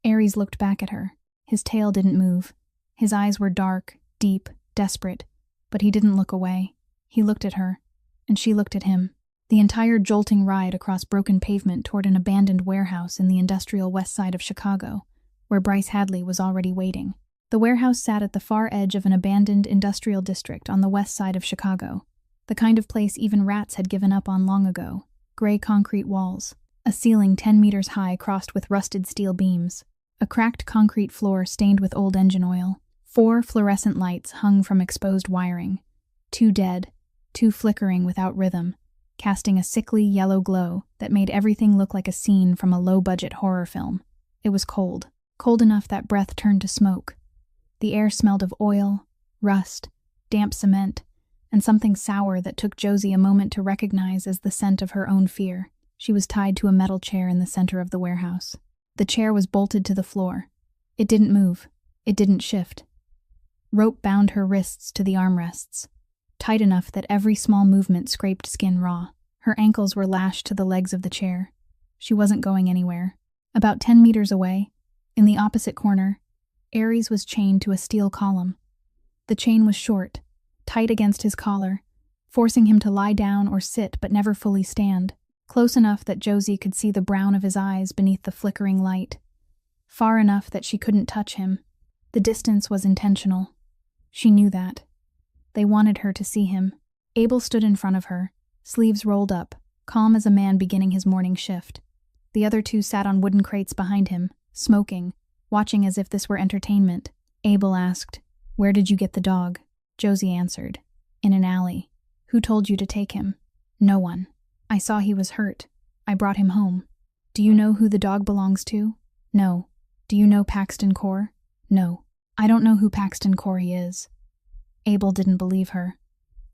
Aries looked back at her. His tail didn't move. His eyes were dark, deep, desperate, but he didn't look away. He looked at her, and she looked at him. The entire jolting ride across broken pavement toward an abandoned warehouse in the industrial west side of Chicago, where Bryce Hadley was already waiting. The warehouse sat at the far edge of an abandoned industrial district on the west side of Chicago, the kind of place even rats had given up on long ago. Gray concrete walls, a ceiling 10 meters high crossed with rusted steel beams, a cracked concrete floor stained with old engine oil. 4 fluorescent lights hung from exposed wiring, 2 dead, 2 flickering without rhythm, casting a sickly yellow glow that made everything look like a scene from a low-budget horror film. It was cold enough that breath turned to smoke. The air smelled of oil, rust, damp cement, and something sour that took Josie a moment to recognize as the scent of her own fear. She was tied to a metal chair in the center of the warehouse. The chair was bolted to the floor. It didn't move. It didn't shift. Rope bound her wrists to the armrests, tight enough that every small movement scraped skin raw. Her ankles were lashed to the legs of the chair. She wasn't going anywhere. About 10 meters away, in the opposite corner, Aries was chained to a steel column. The chain was short, tight against his collar, forcing him to lie down or sit but never fully stand. close enough that Josie could see the brown of his eyes beneath the flickering light, far enough that she couldn't touch him. The distance was intentional. She knew that. They wanted her to see him. Abel stood in front of her, sleeves rolled up, calm as a man beginning his morning shift. The other two sat on wooden crates behind him, smoking, watching as if this were entertainment. Abel asked, "Where did you get the dog?" Josie answered, "In an alley." "Who told you to take him?" "No one. I saw he was hurt. I brought him home." "Do you know who the dog belongs to?" "No." "Do you know Paxton Corr?" "No." "I don't know who Paxton Corey is." Abel didn't believe her.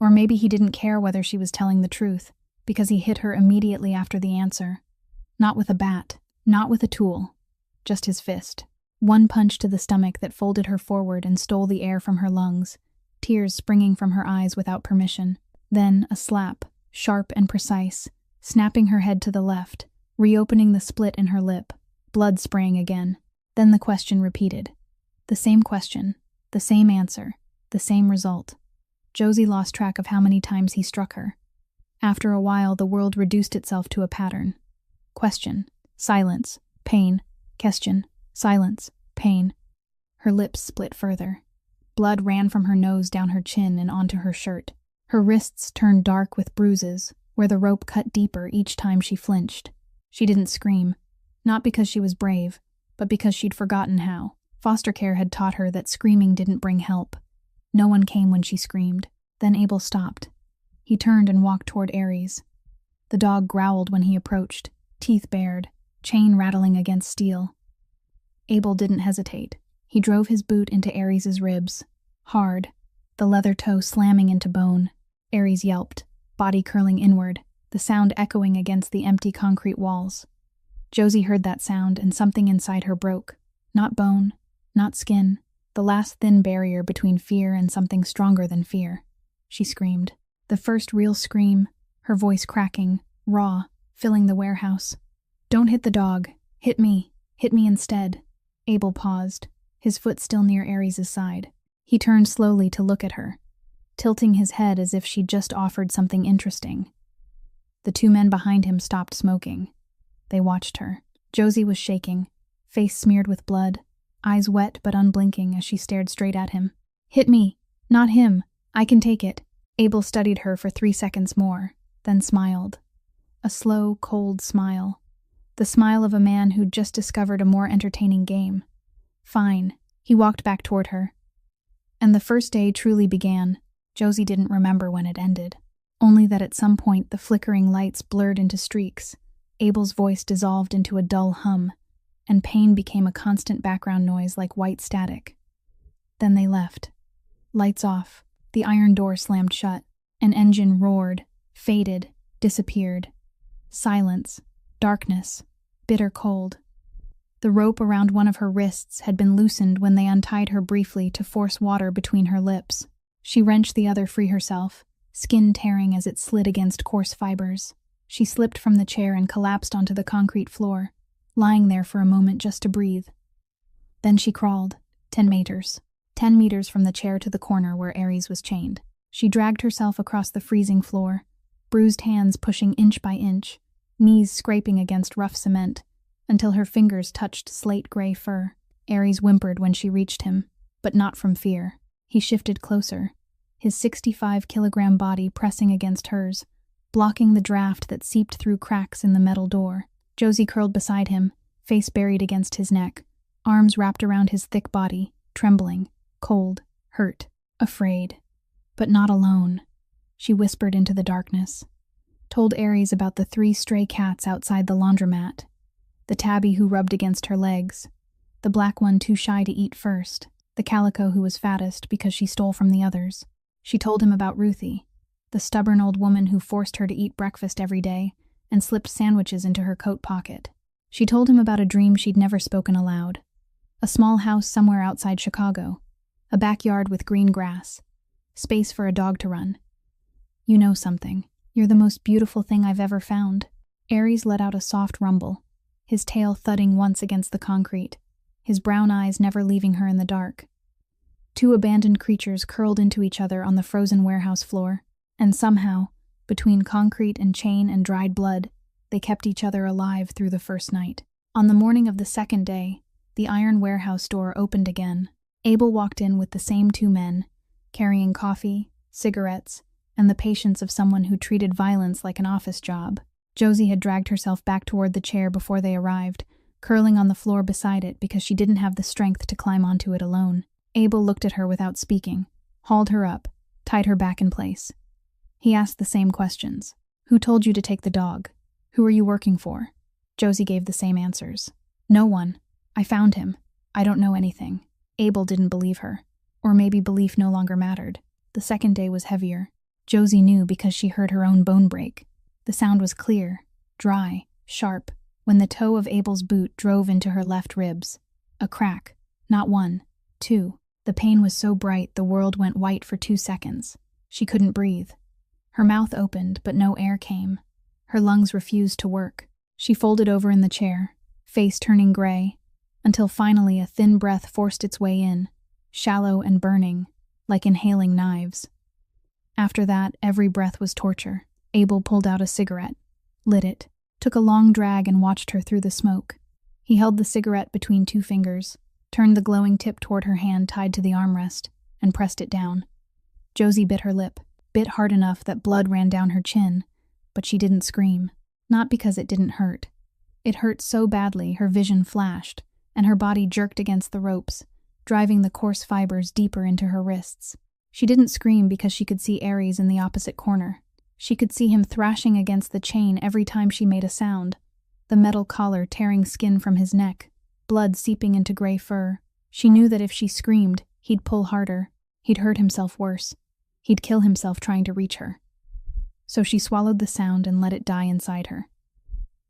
Or maybe he didn't care whether she was telling the truth, because he hit her immediately after the answer. Not with a bat, not with a tool, just his fist. One punch to the stomach that folded her forward and stole the air from her lungs, tears springing from her eyes without permission. Then a slap, sharp and precise, snapping her head to the left, reopening the split in her lip, blood spraying again. Then the question repeated. The same question, the same answer, the same result. Josie lost track of how many times he struck her. After a while, the world reduced itself to a pattern. Question, silence, pain, question, silence, pain. Her lips split further. Blood ran from her nose down her chin and onto her shirt. Her wrists turned dark with bruises, where the rope cut deeper each time she flinched. She didn't scream, not because she was brave, but because she'd forgotten how. Foster care had taught her that screaming didn't bring help. No one came when she screamed. Then Abel stopped. He turned and walked toward Aries. The dog growled when he approached, teeth bared, chain rattling against steel. Abel didn't hesitate. He drove his boot into Aries's ribs, hard, the leather toe slamming into bone. Aries yelped, body curling inward, the sound echoing against the empty concrete walls. Josie heard that sound and something inside her broke. Not bone, not skin, the last thin barrier between fear and something stronger than fear. She screamed. The first real scream, her voice cracking, raw, filling the warehouse. "Don't hit the dog. Hit me. Hit me instead." Abel paused, his foot still near Aries's side. He turned slowly to look at her, tilting his head as if she'd just offered something interesting. The two men behind him stopped smoking. They watched her. Josie was shaking, face smeared with blood, eyes wet but unblinking as she stared straight at him. "Hit me, not him. I can take it." Abel studied her for 3 seconds more, then smiled. A slow, cold smile. The smile of a man who'd just discovered a more entertaining game. "Fine." He walked back toward her. And the first day truly began. Josie didn't remember when it ended. Only that at some point the flickering lights blurred into streaks, Abel's voice dissolved into a dull hum, and pain became a constant background noise like white static. Then they left. Lights off. The iron door slammed shut. An engine roared, faded, disappeared. Silence, darkness, bitter cold. The rope around one of her wrists had been loosened when they untied her briefly to force water between her lips. She wrenched the other free herself, skin tearing as it slid against coarse fibers. She slipped from the chair and collapsed onto the concrete floor, lying there for a moment just to breathe. Then she crawled, 10 meters. 10 meters from the chair to the corner where Aries was chained. She dragged herself across the freezing floor, bruised hands pushing inch by inch, knees scraping against rough cement, until her fingers touched slate-gray fur. Aries whimpered when she reached him, but not from fear. He shifted closer, his 65-kilogram body pressing against hers, blocking the draft that seeped through cracks in the metal door. Josie curled beside him, face buried against his neck, arms wrapped around his thick body, trembling, cold, hurt, afraid. But not alone. She whispered into the darkness. Told Aries about the 3 stray cats outside the laundromat. The tabby who rubbed against her legs. The black one too shy to eat first. The calico who was fattest because she stole from the others. She told him about Ruthie, the stubborn old woman who forced her to eat breakfast every day and slipped sandwiches into her coat pocket. She told him about a dream she'd never spoken aloud. A small house somewhere outside Chicago. A backyard with green grass. Space for a dog to run. "You know something. You're the most beautiful thing I've ever found." Aries let out a soft rumble, his tail thudding once against the concrete, his brown eyes never leaving her in the dark. 2 abandoned creatures curled into each other on the frozen warehouse floor, and somehow, between concrete and chain and dried blood, They kept each other alive through the first night. On the morning of the second day, the iron warehouse door opened again. Abel walked in with the same two men, carrying coffee, cigarettes, and the patience of someone who treated violence like an office job. Josie had dragged herself back toward the chair before they arrived, curling on the floor beside it because she didn't have the strength to climb onto it alone. Abel looked at her without speaking, hauled her up, tied her back in place. He asked the same questions. Who told you to take the dog? Who are you working for? Josie gave the same answers. No one. I found him. I don't know anything. Abel didn't believe her. Or maybe belief no longer mattered. The second day was heavier. Josie knew because she heard her own bone break. The sound was clear, dry, sharp, when the toe of Abel's boot drove into her left ribs. A crack. Not one. Two. The pain was so bright the world went white for 2 seconds. She couldn't breathe. Her mouth opened, but no air came. Her lungs refused to work. She folded over in the chair, face turning gray, until finally a thin breath forced its way in, shallow and burning, like inhaling knives. After that, every breath was torture. Abel pulled out a cigarette, lit it, took a long drag and watched her through the smoke. He held the cigarette between 2 fingers, turned the glowing tip toward her hand tied to the armrest, and pressed it down. Josie bit her lip, bit hard enough that blood ran down her chin, but she didn't scream. Not because it didn't hurt. It hurt so badly her vision flashed, and her body jerked against the ropes, driving the coarse fibers deeper into her wrists. She didn't scream because she could see Aries in the opposite corner. She could see him thrashing against the chain every time she made a sound, the metal collar tearing skin from his neck, blood seeping into gray fur. She knew that if she screamed, he'd pull harder. He'd hurt himself worse. He'd kill himself trying to reach her. So she swallowed the sound and let it die inside her.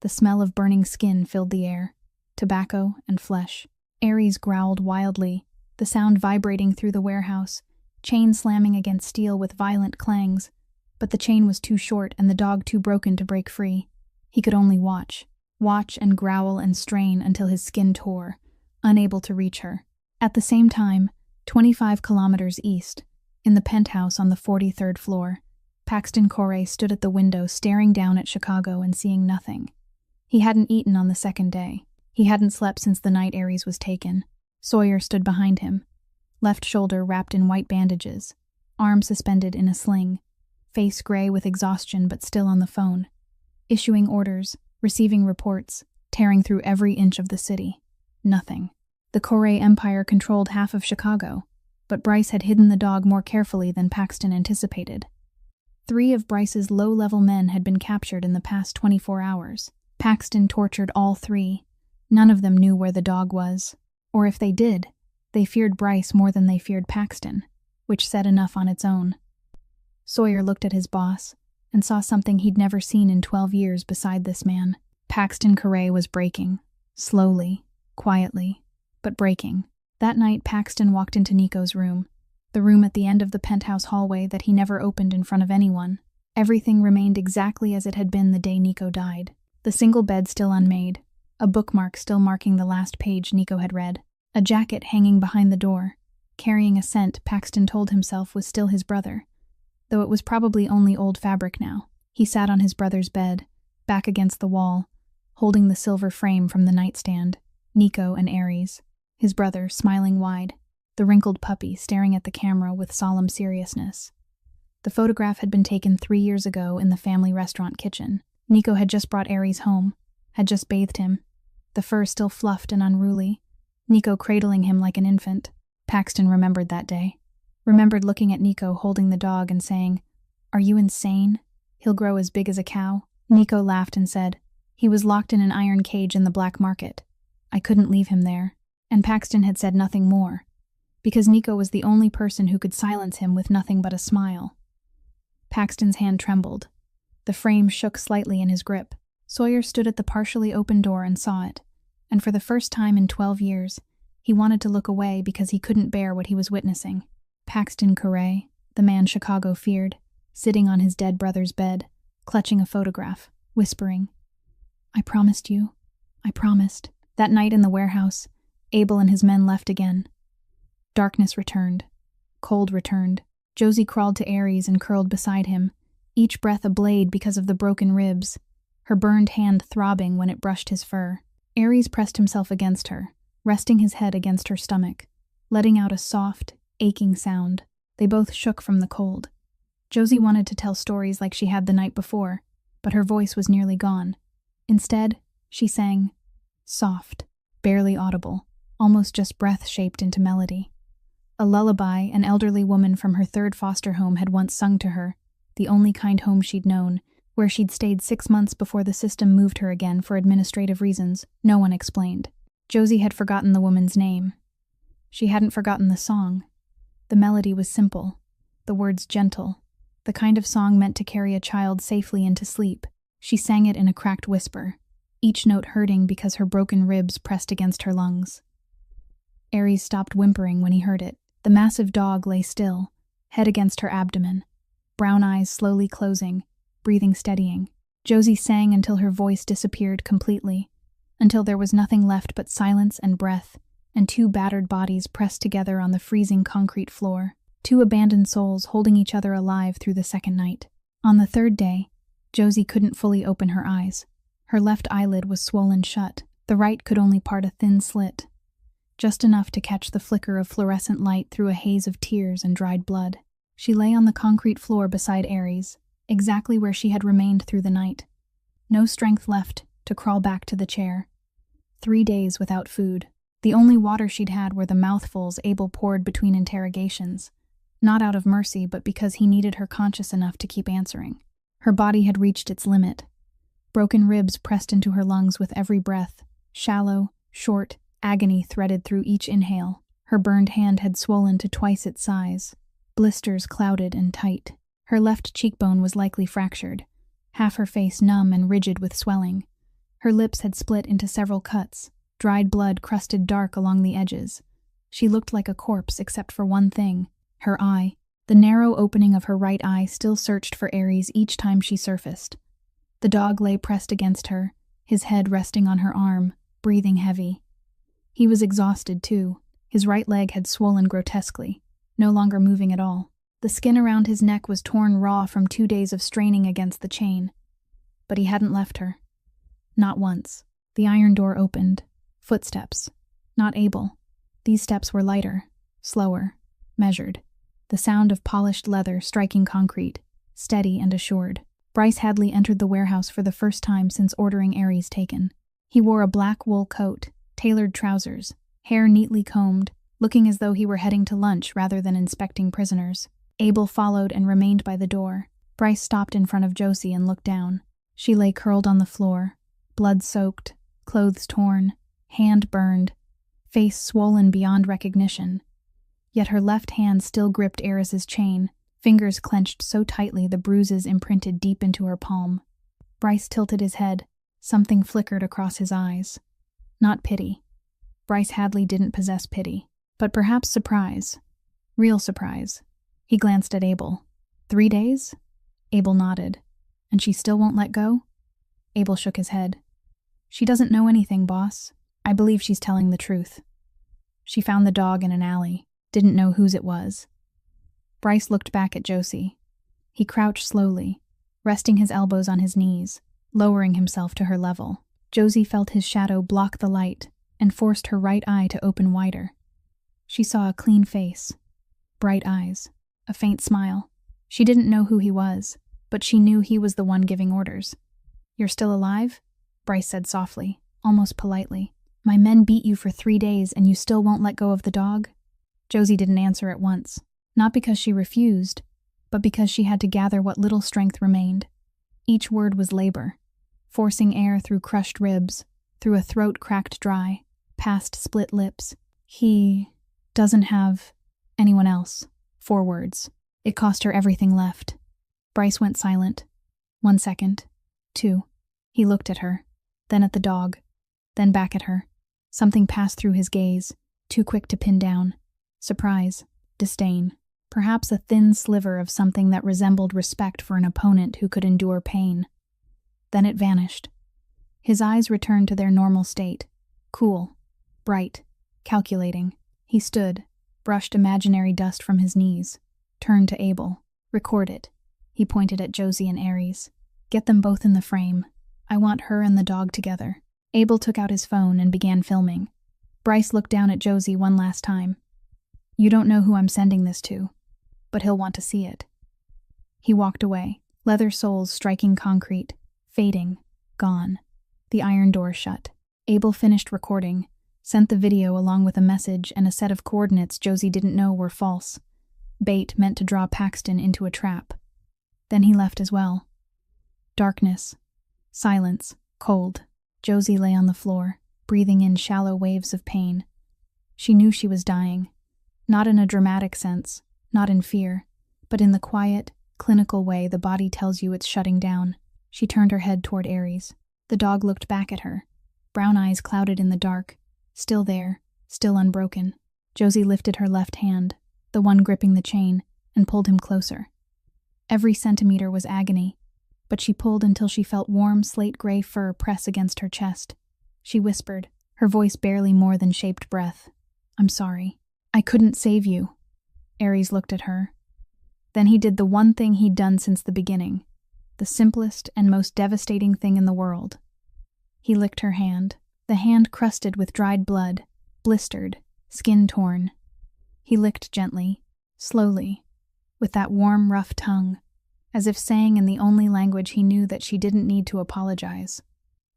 The smell of burning skin filled the air, tobacco and flesh. Aries growled wildly, the sound vibrating through the warehouse, chain slamming against steel with violent clangs. But the chain was too short and the dog too broken to break free. He could only watch and growl and strain until his skin tore, unable to reach her. At the same time, 25 kilometers east, in the penthouse on the 43rd floor, Paxton Corey stood at the window staring down at Chicago and seeing nothing. He hadn't eaten on the second day. He hadn't slept since the night Aries was taken. Sawyer stood behind him, left shoulder wrapped in white bandages, arm suspended in a sling, face gray with exhaustion but still on the phone, issuing orders, receiving reports, tearing through every inch of the city. Nothing. The Corey empire controlled half of Chicago, but Bryce had hidden the dog more carefully than Paxton anticipated. 3 of Bryce's low-level men had been captured in the past 24 hours. Paxton tortured all 3. None of them knew where the dog was. Or if they did, they feared Bryce more than they feared Paxton, which said enough on its own. Sawyer looked at his boss and saw something he'd never seen in 12 years beside this man. Paxton Corey was breaking. Slowly, quietly, but breaking. That night, Paxton walked into Nico's room. The room at the end of the penthouse hallway that he never opened in front of anyone. Everything remained exactly as it had been the day Nico died. The single bed still unmade, a bookmark still marking the last page Nico had read, a jacket hanging behind the door, carrying a scent Paxton told himself was still his brother, though it was probably only old fabric now. He sat on his brother's bed, back against the wall, holding the silver frame from the nightstand, Nico and Aries, his brother smiling wide, the wrinkled puppy staring at the camera with solemn seriousness. The photograph had been taken 3 years ago in the family restaurant kitchen. Nico had just brought Aries home, had just bathed him, the fur still fluffed and unruly, Nico cradling him like an infant. Paxton remembered that day. Remembered looking at Nico holding the dog and saying, "Are you insane? He'll grow as big as a cow." Nico laughed and said, "He was locked in an iron cage in the black market. I couldn't leave him there." And Paxton had said nothing more, because Nico was the only person who could silence him with nothing but a smile. Paxton's hand trembled. The frame shook slightly in his grip. Sawyer stood at the partially open door and saw it, and for the first time in 12 years, he wanted to look away because he couldn't bear what he was witnessing. Paxton Corey, the man Chicago feared, sitting on his dead brother's bed, clutching a photograph, whispering, "I promised you. I promised." That night in the warehouse, Abel and his men left again. Darkness returned. Cold returned. Josie crawled to Aries and curled beside him, each breath a blade because of the broken ribs. her burned hand throbbing when it brushed his fur. Aries pressed himself against her, resting his head against her stomach, letting out a soft, aching sound. They both shook from the cold. Josie wanted to tell stories like she had the night before, but her voice was nearly gone. Instead, she sang, soft, barely audible, almost just breath shaped into melody. A lullaby an elderly woman from her third foster home had once sung to her, the only kind home she'd known, where she'd stayed 6 months before the system moved her again for administrative reasons no one explained. Josie had forgotten the woman's name. She hadn't forgotten the song. The melody was simple, the words gentle, the kind of song meant to carry a child safely into sleep. She sang it in a cracked whisper, each note hurting because her broken ribs pressed against her lungs. Aries stopped whimpering when he heard it. The massive dog lay still, head against her abdomen, brown eyes slowly closing, breathing steadying. Josie sang until her voice disappeared completely, until there was nothing left but silence and breath, and 2 battered bodies pressed together on the freezing concrete floor, 2 abandoned souls holding each other alive through the second night. On the third day, Josie couldn't fully open her eyes. Her left eyelid was swollen shut. The right could only part a thin slit, just enough to catch the flicker of fluorescent light through a haze of tears and dried blood. She lay on the concrete floor beside Aries, exactly where she had remained through the night. No strength left to crawl back to the chair. 3 days without food. The only water she'd had were the mouthfuls Abel poured between interrogations, not out of mercy but because he needed her conscious enough to keep answering. Her body had reached its limit. Broken ribs pressed into her lungs with every breath, shallow, short, agony threaded through each inhale. Her burned hand had swollen to twice its size, blisters clouded and tight. Her left cheekbone was likely fractured, half her face numb and rigid with swelling. Her lips had split into several cuts, dried blood crusted dark along the edges. She looked like a corpse except for one thing, her eye. The narrow opening of her right eye still searched for Aries each time she surfaced. The dog lay pressed against her, his head resting on her arm, breathing heavy. He was exhausted too. His right leg had swollen grotesquely, no longer moving at all. The skin around his neck was torn raw from 2 days of straining against the chain. But he hadn't left her. Not once. The iron door opened. Footsteps. Not Abel. These steps were lighter, slower, measured. The sound of polished leather striking concrete, steady and assured. Bryce Hadley entered the warehouse for the first time since ordering Aries taken. He wore a black wool coat, tailored trousers, hair neatly combed, looking as though he were heading to lunch rather than inspecting prisoners. Abel followed and remained by the door. Bryce stopped in front of Josie and looked down. She lay curled on the floor, blood-soaked, clothes torn, hand burned, face swollen beyond recognition. Yet her left hand still gripped Aris's chain, fingers clenched so tightly the bruises imprinted deep into her palm. Bryce tilted his head. Something flickered across his eyes. Not pity. Bryce Hadley didn't possess pity, but perhaps surprise. Real surprise. He glanced at Abel. 3 days? Abel nodded. And she still won't let go? Abel shook his head. She doesn't know anything, boss. I believe she's telling the truth. She found the dog in an alley. Didn't know whose it was. Bryce looked back at Josie. He crouched slowly, resting his elbows on his knees, lowering himself to her level. Josie felt his shadow block the light and forced her right eye to open wider. She saw a clean face, bright eyes, a faint smile. She didn't know who he was, but she knew he was the one giving orders. "You're still alive?" Bryce said softly, almost politely. "My men beat you for 3 days and you still won't let go of the dog?" Josie didn't answer at once, not because she refused, but because she had to gather what little strength remained. Each word was labor, forcing air through crushed ribs, through a throat cracked dry, past split lips. "He doesn't have anyone else." 4 words. It cost her everything left. Bryce went silent. 1 second. 2. He looked at her, then at the dog, then back at her. Something passed through his gaze, too quick to pin down. Surprise, disdain, perhaps a thin sliver of something that resembled respect for an opponent who could endure pain. Then it vanished. His eyes returned to their normal state, cool, bright, calculating. He stood, brushed imaginary dust from his knees, turned to Abel. "Record it." He pointed at Josie and Aries. "Get them both in the frame. I want her and the dog together. Abel took out his phone and began filming. Bryce looked down at Josie one last time. You don't know who I'm sending this to, but he'll want to see it. He walked away, leather soles striking concrete, fading, gone. The iron door shut. Abel finished recording, sent the video along with a message and a set of coordinates Josie didn't know were false. Bait meant to draw Paxton into a trap. Then he left as well. Darkness. Silence. Cold. Josie lay on the floor, breathing in shallow waves of pain. She knew she was dying. Not in a dramatic sense, not in fear, but in the quiet, clinical way the body tells you it's shutting down. She turned her head toward Aries. The dog looked back at her, brown eyes clouded in the dark, still there, still unbroken. Josie lifted her left hand, the one gripping the chain, and pulled him closer. Every centimeter was agony, but she pulled until she felt warm slate-gray fur press against her chest. She whispered, her voice barely more than shaped breath. I'm sorry. I couldn't save you. Aries looked at her. Then he did the one thing he'd done since the beginning, the simplest and most devastating thing in the world. He licked her hand, the hand crusted with dried blood, blistered, skin torn. He licked gently, slowly, with that warm, rough tongue, as if saying in the only language he knew that she didn't need to apologize,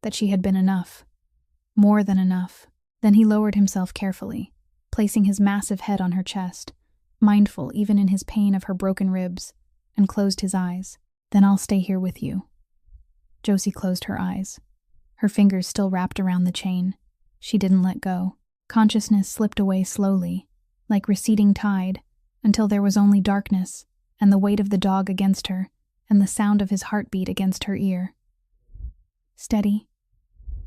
that she had been enough, more than enough. Then he lowered himself carefully, placing his massive head on her chest, mindful even in his pain of her broken ribs, and closed his eyes. Then I'll stay here with you. Josie closed her eyes, her fingers still wrapped around the chain. She didn't let go. Consciousness slipped away slowly, like receding tide, until there was only darkness, and the weight of the dog against her, and the sound of his heartbeat against her ear. Steady,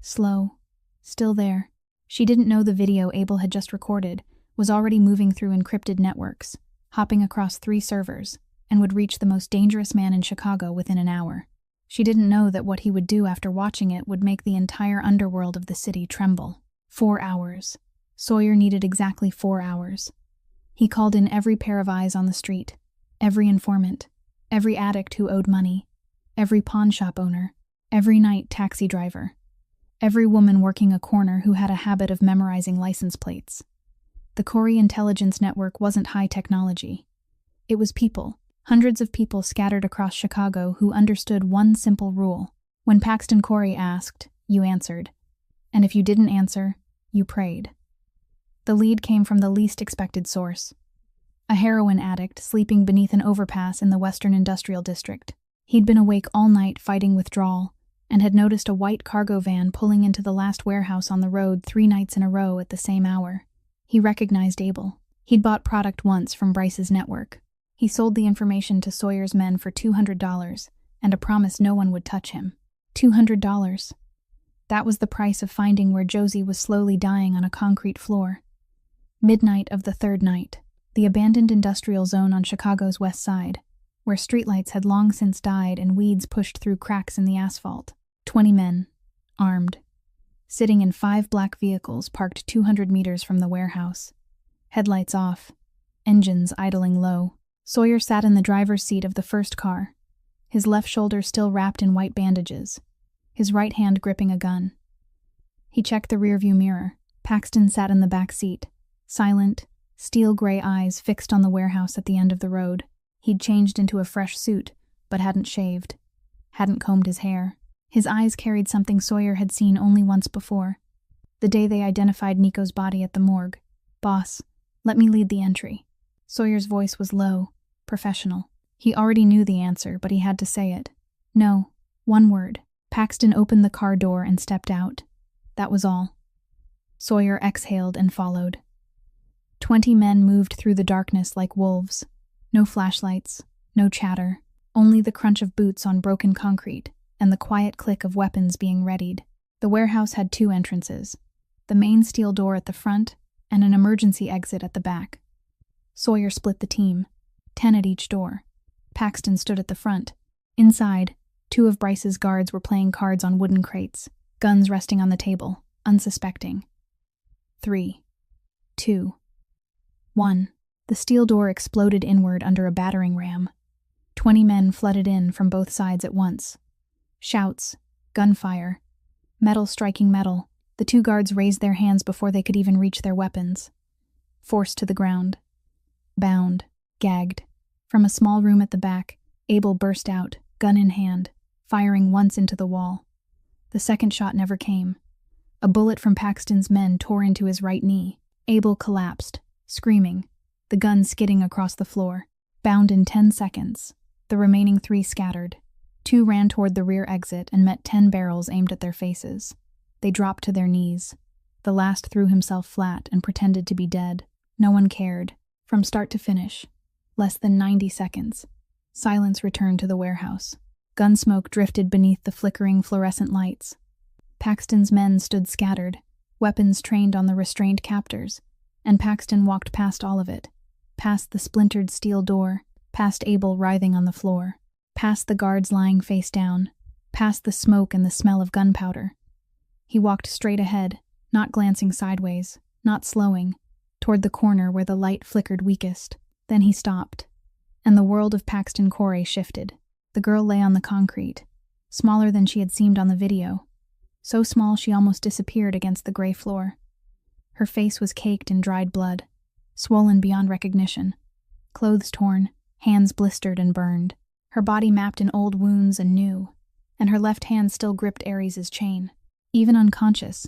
slow, still there. She didn't know the video Abel had just recorded was already moving through encrypted networks, hopping across 3 servers, and would reach the most dangerous man in Chicago within an hour. She didn't know that what he would do after watching it would make the entire underworld of the city tremble. 4 hours. Sawyer needed exactly 4 hours. He called in every pair of eyes on the street, every informant, every addict who owed money, every pawn shop owner, every night taxi driver, every woman working a corner who had a habit of memorizing license plates. The Corey intelligence network wasn't high technology. It was people, hundreds of people scattered across Chicago who understood one simple rule. When Paxton Corey asked, you answered. And if you didn't answer, you prayed. The lead came from the least expected source. A heroin addict sleeping beneath an overpass in the Western Industrial District. He'd been awake all night fighting withdrawal, and had noticed a white cargo van pulling into the last warehouse on the road 3 nights in a row at the same hour. He recognized Abel. He'd bought product once from Bryce's network. He sold the information to Sawyer's men for $200, and a promise no one would touch him. $200. That was the price of finding where Josie was slowly dying on a concrete floor. Midnight of the 3rd night. The abandoned industrial zone on Chicago's west side, where streetlights had long since died and weeds pushed through cracks in the asphalt. 20 men, armed, sitting in 5 black vehicles parked 200 meters from the warehouse. Headlights off, engines idling low. Sawyer sat in the driver's seat of the first car, his left shoulder still wrapped in white bandages, his right hand gripping a gun. He checked the rearview mirror. Paxton sat in the back seat, silent, steel-gray eyes fixed on the warehouse at the end of the road. He'd changed into a fresh suit, but hadn't shaved, hadn't combed his hair. His eyes carried something Sawyer had seen only once before, the day they identified Nico's body at the morgue. Boss, let me lead the entry. Sawyer's voice was low, professional. He already knew the answer, but he had to say it. No, one word. Paxton opened the car door and stepped out. That was all. Sawyer exhaled and followed. 20 men moved through the darkness like wolves. No flashlights, no chatter, only the crunch of boots on broken concrete and the quiet click of weapons being readied. The warehouse had 2 entrances, the main steel door at the front and an emergency exit at the back. Sawyer split the team, 10 at each door. Paxton stood at the front. Inside, 2 of Bryce's guards were playing cards on wooden crates, guns resting on the table, unsuspecting. 3, 2, 1. The steel door exploded inward under a battering ram. 20 men flooded in from both sides at once. Shouts, Gunfire. Metal striking metal. The two guards raised their hands before they could even reach their weapons. Forced to the ground. Bound. Gagged. From a small room at the back, Abel burst out, gun in hand, firing once into the wall. The second shot never came. A bullet from Paxton's men tore into his right knee. Abel collapsed, screaming, the gun skidding across the floor. Bound in 10 seconds. The remaining 3 scattered. 2 ran toward the rear exit and met 10 barrels aimed at their faces. They dropped to their knees. The last threw himself flat and pretended to be dead. No one cared. From start to finish. Less than 90 seconds. Silence returned to the warehouse. Gunsmoke drifted beneath the flickering fluorescent lights. Paxton's men stood scattered, weapons trained on the restrained captors, and Paxton walked past all of it, past the splintered steel door, past Abel writhing on the floor, past the guards lying face down, past the smoke and the smell of gunpowder. He walked straight ahead, not glancing sideways, not slowing, toward the corner where the light flickered weakest. Then he stopped, and the world of Paxton Corey shifted. The girl lay on the concrete, smaller than she had seemed on the video, so small she almost disappeared against the gray floor. Her face was caked in dried blood, swollen beyond recognition, clothes torn, hands blistered and burned, her body mapped in old wounds and new, and her left hand still gripped Ares's chain. Even unconscious,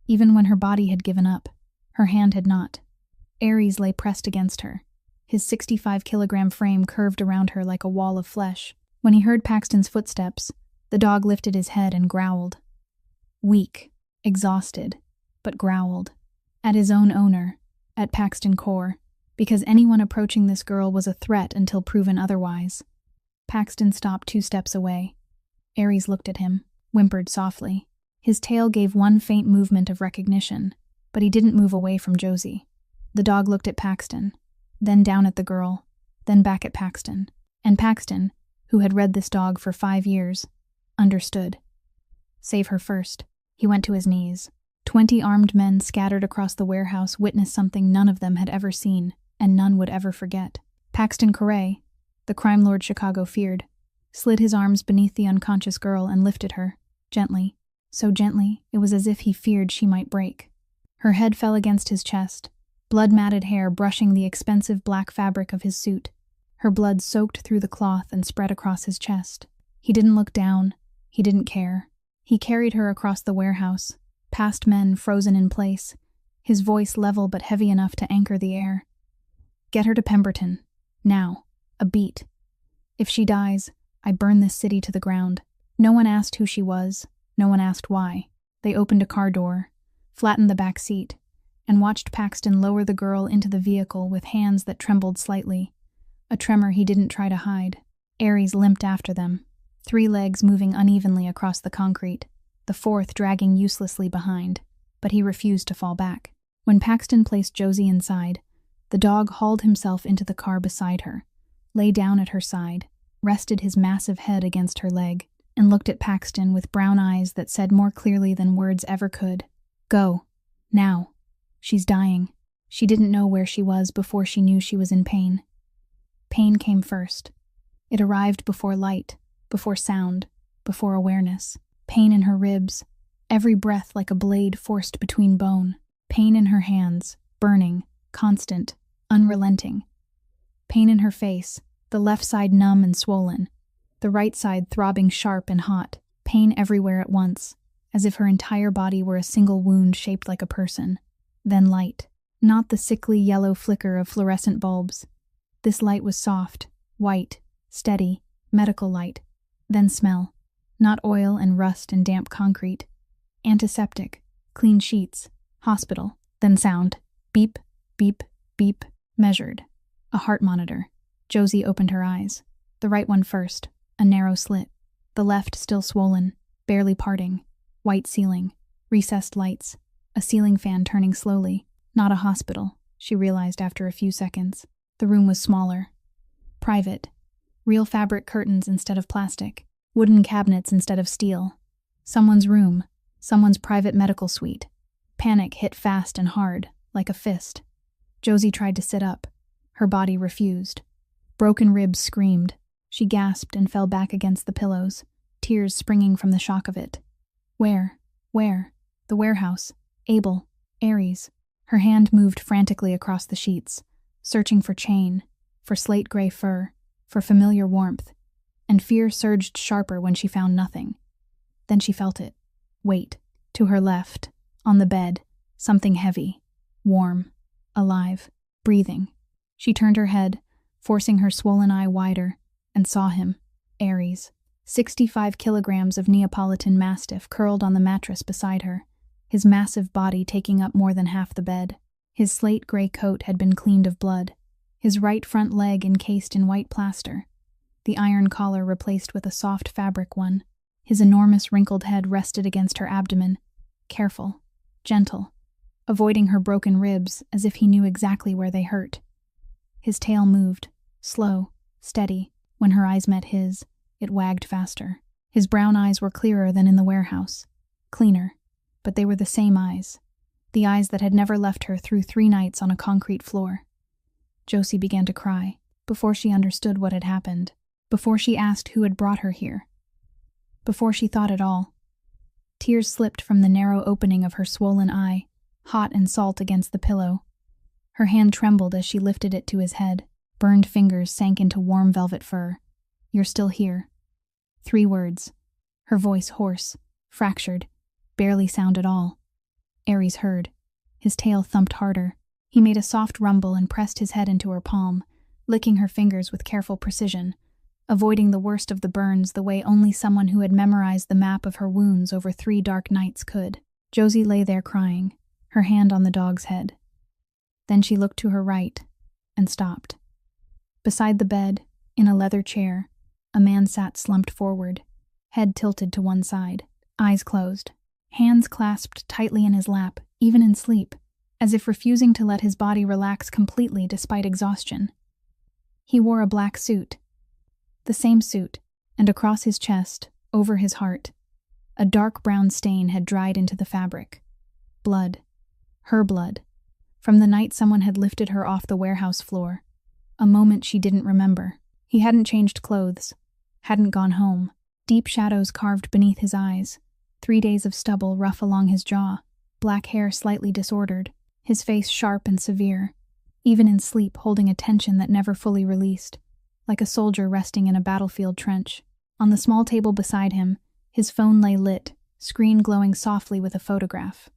even when her body had given up, her hand had not. Ares lay pressed against her, his 65-kilogram frame curved around her like a wall of flesh. When he heard Paxton's footsteps, the dog lifted his head and growled. Weak, exhausted, but growled. At his own owner, at Paxton Core, because anyone approaching this girl was a threat until proven otherwise. Paxton stopped 2 steps away. Ares looked at him, whimpered softly. His tail gave one faint movement of recognition, but he didn't move away from Josie. The dog looked at Paxton, then down at the girl, then back at Paxton. And Paxton, who had read this dog for 5 years, understood. Save her first. He went to his knees. 20 armed men scattered across the warehouse witnessed something none of them had ever seen, and none would ever forget. Paxton Corey, the crime lord Chicago feared, slid his arms beneath the unconscious girl and lifted her, gently. So gently, it was as if he feared she might break. Her head fell against his chest, blood-matted hair brushing the expensive black fabric of his suit. Her blood soaked through the cloth and spread across his chest. He didn't look down. He didn't care. He carried her across the warehouse, past men frozen in place, his voice level but heavy enough to anchor the air. Get her to Pemberton. Now. A beat. If she dies, I burn this city to the ground. No one asked who she was. No one asked why. They opened a car door, flattened the back seat, and watched Paxton lower the girl into the vehicle with hands that trembled slightly, a tremor he didn't try to hide. Ares limped after them, 3 legs moving unevenly across the concrete, the 4th dragging uselessly behind, but he refused to fall back. When Paxton placed Josie inside, the dog hauled himself into the car beside her, lay down at her side, rested his massive head against her leg, and looked at Paxton with brown eyes that said more clearly than words ever could. Go. Now. She's dying. She didn't know where she was before she knew she was in pain. Pain came first. It arrived before light, before sound, before awareness. Pain in her ribs, every breath like a blade forced between bone. Pain in her hands, burning, constant, unrelenting. Pain in her face, the left side numb and swollen, the right side throbbing sharp and hot. Pain everywhere at once, as if her entire body were a single wound shaped like a person. Then light. Not the sickly yellow flicker of fluorescent bulbs. This light was soft, white, steady, medical light. Then smell. Not oil and rust and damp concrete. Antiseptic, clean sheets, hospital. Then sound. Beep, beep, beep, measured. A heart monitor. Josie opened her eyes. The right one first, a narrow slit. The left still swollen, barely parting. White ceiling, recessed lights, a ceiling fan turning slowly. Not a hospital, she realized after a few seconds. The room was smaller. Private. Real fabric curtains instead of plastic. Wooden cabinets instead of steel. Someone's room. Someone's private medical suite. Panic hit fast and hard, like a fist. Josie tried to sit up. Her body refused. Broken ribs screamed. She gasped and fell back against the pillows, tears springing from the shock of it. Where? Where? The warehouse. Abel. Aries. Her hand moved frantically across the sheets, searching for chain, for slate gray fur, for familiar warmth, and fear surged sharper when she found nothing. Then she felt it. Weight. To her left, on the bed, something heavy, warm, alive, breathing. She turned her head, forcing her swollen eye wider, and saw him, Aries. 65 kilograms of Neapolitan Mastiff curled on the mattress beside her, his massive body taking up more than half the bed. His slate gray coat had been cleaned of blood, his right front leg encased in white plaster, the iron collar replaced with a soft fabric one. His enormous wrinkled head rested against her abdomen, careful, gentle, avoiding her broken ribs as if he knew exactly where they hurt. His tail moved, slow, steady. When her eyes met his, it wagged faster. His brown eyes were clearer than in the warehouse, cleaner, but they were the same eyes, the eyes that had never left her through 3 nights on a concrete floor. Josie began to cry, before she understood what had happened, before she asked who had brought her here, before she thought at all. Tears slipped from the narrow opening of her swollen eye, hot and salt against the pillow. Her hand trembled as she lifted it to his head. Burned fingers sank into warm velvet fur. "You're still here." 3 words. Her voice hoarse, fractured, barely sound at all. Aries heard. His tail thumped harder. He made a soft rumble and pressed his head into her palm, licking her fingers with careful precision, avoiding the worst of the burns the way only someone who had memorized the map of her wounds over 3 dark nights could. Josie lay there crying, her hand on the dog's head. Then she looked to her right and stopped. Beside the bed, in a leather chair, a man sat slumped forward, head tilted to one side, eyes closed, hands clasped tightly in his lap, even in sleep, as if refusing to let his body relax completely despite exhaustion. He wore a black suit, the same suit, and across his chest, over his heart, a dark brown stain had dried into the fabric. Blood. Her blood. From the night someone had lifted her off the warehouse floor. A moment she didn't remember. He hadn't changed clothes, hadn't gone home. Deep shadows carved beneath his eyes, 3 days of stubble rough along his jaw, black hair slightly disordered, his face sharp and severe, even in sleep holding a tension that never fully released, like a soldier resting in a battlefield trench. On the small table beside him, his phone lay lit, screen glowing softly with a photograph.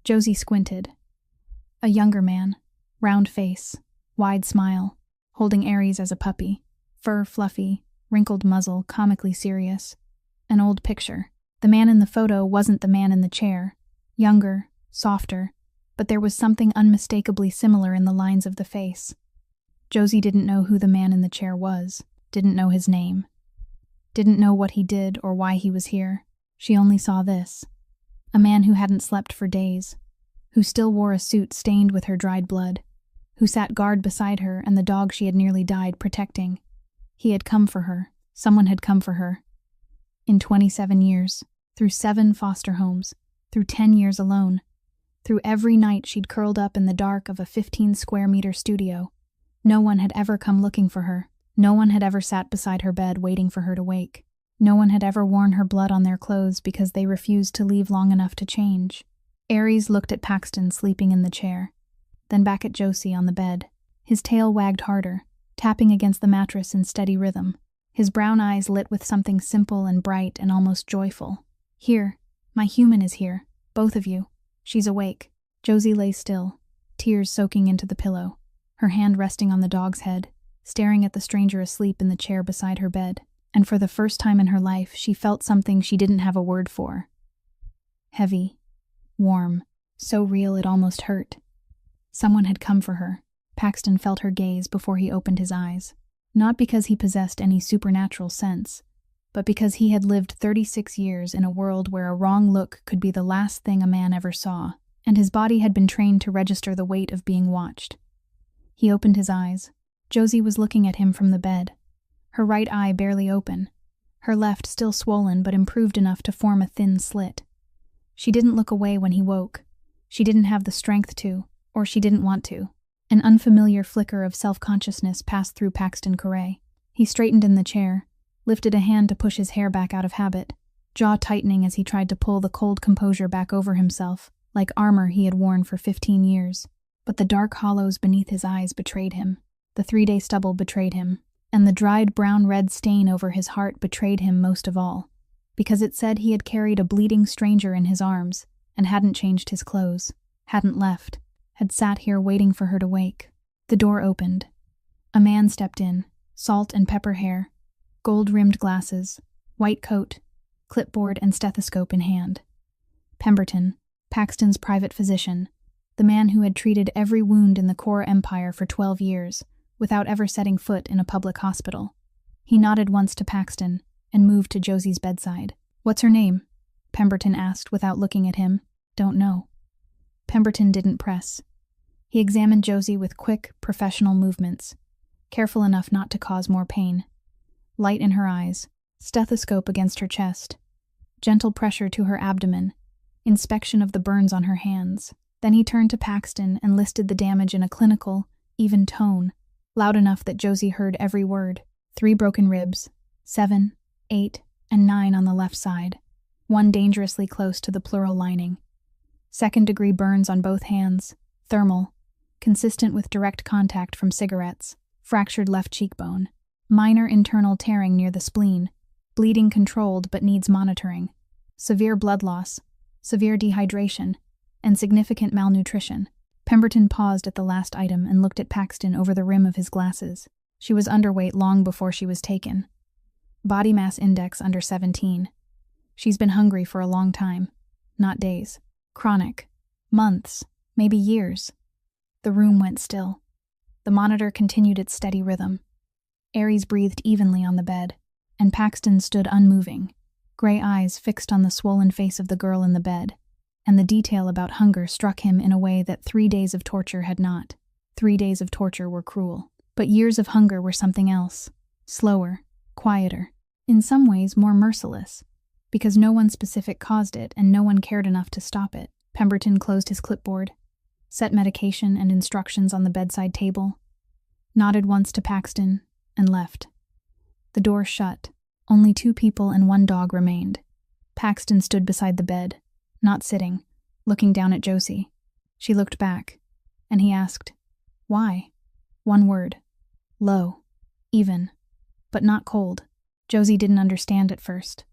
Josie squinted. A younger man, round face, wide smile, holding Aries as a puppy, fur fluffy, wrinkled muzzle comically serious. An old picture. The man in the photo wasn't the man in the chair, younger, softer, but there was something unmistakably similar in the lines of the face. Josie didn't know who the man in the chair was, didn't know his name, didn't know what he did or why he was here. She only saw this. A man who hadn't slept for days, who still wore a suit stained with her dried blood, who sat guard beside her and the dog she had nearly died protecting. He had come for her. Someone had come for her. In 27 years, through 7 foster homes, through 10 years alone, through every night she'd curled up in the dark of a 15-square-meter studio. No one had ever come looking for her. No one had ever sat beside her bed waiting for her to wake. No one had ever worn her blood on their clothes because they refused to leave long enough to change. Aries looked at Paxton sleeping in the chair, then back at Josie on the bed. His tail wagged harder, tapping against the mattress in steady rhythm. His brown eyes lit with something simple and bright and almost joyful. "Here, my human is here, both of you. She's awake." Josie lay still, tears soaking into the pillow, her hand resting on the dog's head, staring at the stranger asleep in the chair beside her bed. And for the first time in her life, she felt something she didn't have a word for. Heavy, warm, so real it almost hurt. Someone had come for her. Paxton felt her gaze before he opened his eyes. Not because he possessed any supernatural sense, but because he had lived 36 years in a world where a wrong look could be the last thing a man ever saw, and his body had been trained to register the weight of being watched. He opened his eyes. Josie was looking at him from the bed, her right eye barely open, her left still swollen but improved enough to form a thin slit. She didn't look away when he woke. She didn't have the strength to, or she didn't want to. An unfamiliar flicker of self-consciousness passed through Paxton Correa. He straightened in the chair, lifted a hand to push his hair back out of habit. jaw tightening as he tried to pull the cold composure back over himself, like armor he had worn for 15 years. But the dark hollows beneath his eyes betrayed him. The 3-day stubble betrayed him. And the dried brown-red stain over his heart betrayed him most of all, because it said he had carried a bleeding stranger in his arms and hadn't changed his clothes, hadn't left, had sat here waiting for her to wake. The door opened. A man stepped in, salt and pepper hair, gold-rimmed glasses, white coat, clipboard and stethoscope in hand. Pemberton, Paxton's private physician, the man who had treated every wound in the Core Empire for 12 years, without ever setting foot in a public hospital. He nodded once to Paxton and moved to Josie's bedside. "What's her name?" Pemberton asked without looking at him. "Don't know." Pemberton didn't press. He examined Josie with quick, professional movements, careful enough not to cause more pain. Light in her eyes, stethoscope against her chest, gentle pressure to her abdomen, inspection of the burns on her hands. Then he turned to Paxton and listed the damage in a clinical, even tone, loud enough that Josie heard every word. 3 broken ribs, 7, 8, and 9 on the left side, 1 dangerously close to the pleural lining. 2nd-degree burns on both hands, thermal, consistent with direct contact from cigarettes, fractured left cheekbone, minor internal tearing near the spleen, bleeding controlled but needs monitoring, severe blood loss, severe dehydration, and significant malnutrition. Pemberton paused at the last item and looked at Paxton over the rim of his glasses. She was underweight long before she was taken. Body mass index under 17. She's been hungry for a long time. Not days. Chronic. Months. Maybe years. The room went still. The monitor continued its steady rhythm. Aries breathed evenly on the bed, and Paxton stood unmoving, gray eyes fixed on the swollen face of the girl in the bed, and the detail about hunger struck him in a way that 3 days of torture had not. 3 days of torture were cruel. But years of hunger were something else. Slower, quieter, in some ways more merciless, because no one specific caused it and no one cared enough to stop it. Pemberton closed his clipboard, set medication and instructions on the bedside table, nodded once to Paxton, and left. The door shut. Only 2 people and 1 dog remained. Paxton stood beside the bed, not sitting, looking down at Josie. She looked back, and he asked, "Why?" 1 word. Low. Even. But not cold. Josie didn't understand at first.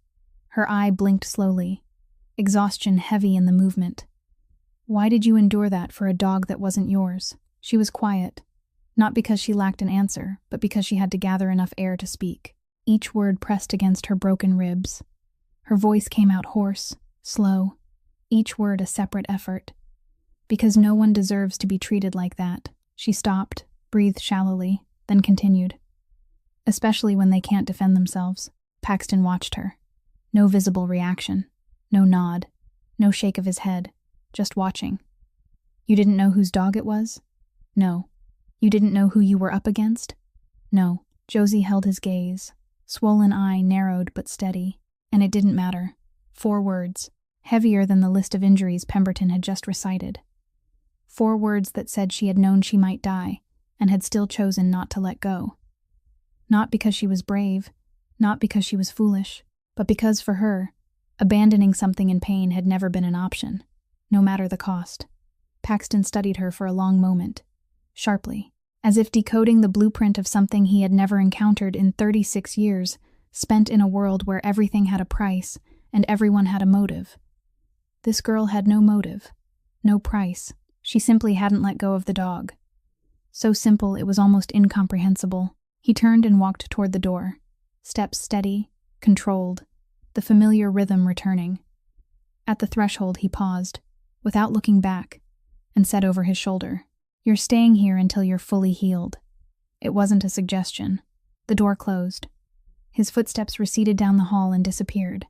Her eye blinked slowly, exhaustion heavy in the movement. "Why did you endure that for a dog that wasn't yours?" She was quiet, not because she lacked an answer, but because she had to gather enough air to speak. Each word pressed against her broken ribs. Her voice came out hoarse, slow, each word a separate effort. "Because no one deserves to be treated like that." She stopped, breathed shallowly, then continued. "Especially when they can't defend themselves." Paxton watched her. No visible reaction, no nod, no shake of his head, just watching. "You didn't know whose dog it was?" "No." "You didn't know who you were up against?" "No." Josie held his gaze, swollen eye narrowed but steady, and it didn't matter. 4 words, heavier than the list of injuries Pemberton had just recited. 4 words that said she had known she might die, and had still chosen not to let go. Not because she was brave, not because she was foolish, but because for her, abandoning something in pain had never been an option, no matter the cost. Paxton studied her for a long moment, sharply, as if decoding the blueprint of something he had never encountered in 36 years, spent in a world where everything had a price and everyone had a motive. This girl had no motive, no price. She simply hadn't let go of the dog. So simple it was almost incomprehensible. He turned and walked toward the door, steps steady, controlled, the familiar rhythm returning. At the threshold he paused, without looking back, and said over his shoulder, "You're staying here until you're fully healed." It wasn't a suggestion. The door closed. His footsteps receded down the hall and disappeared.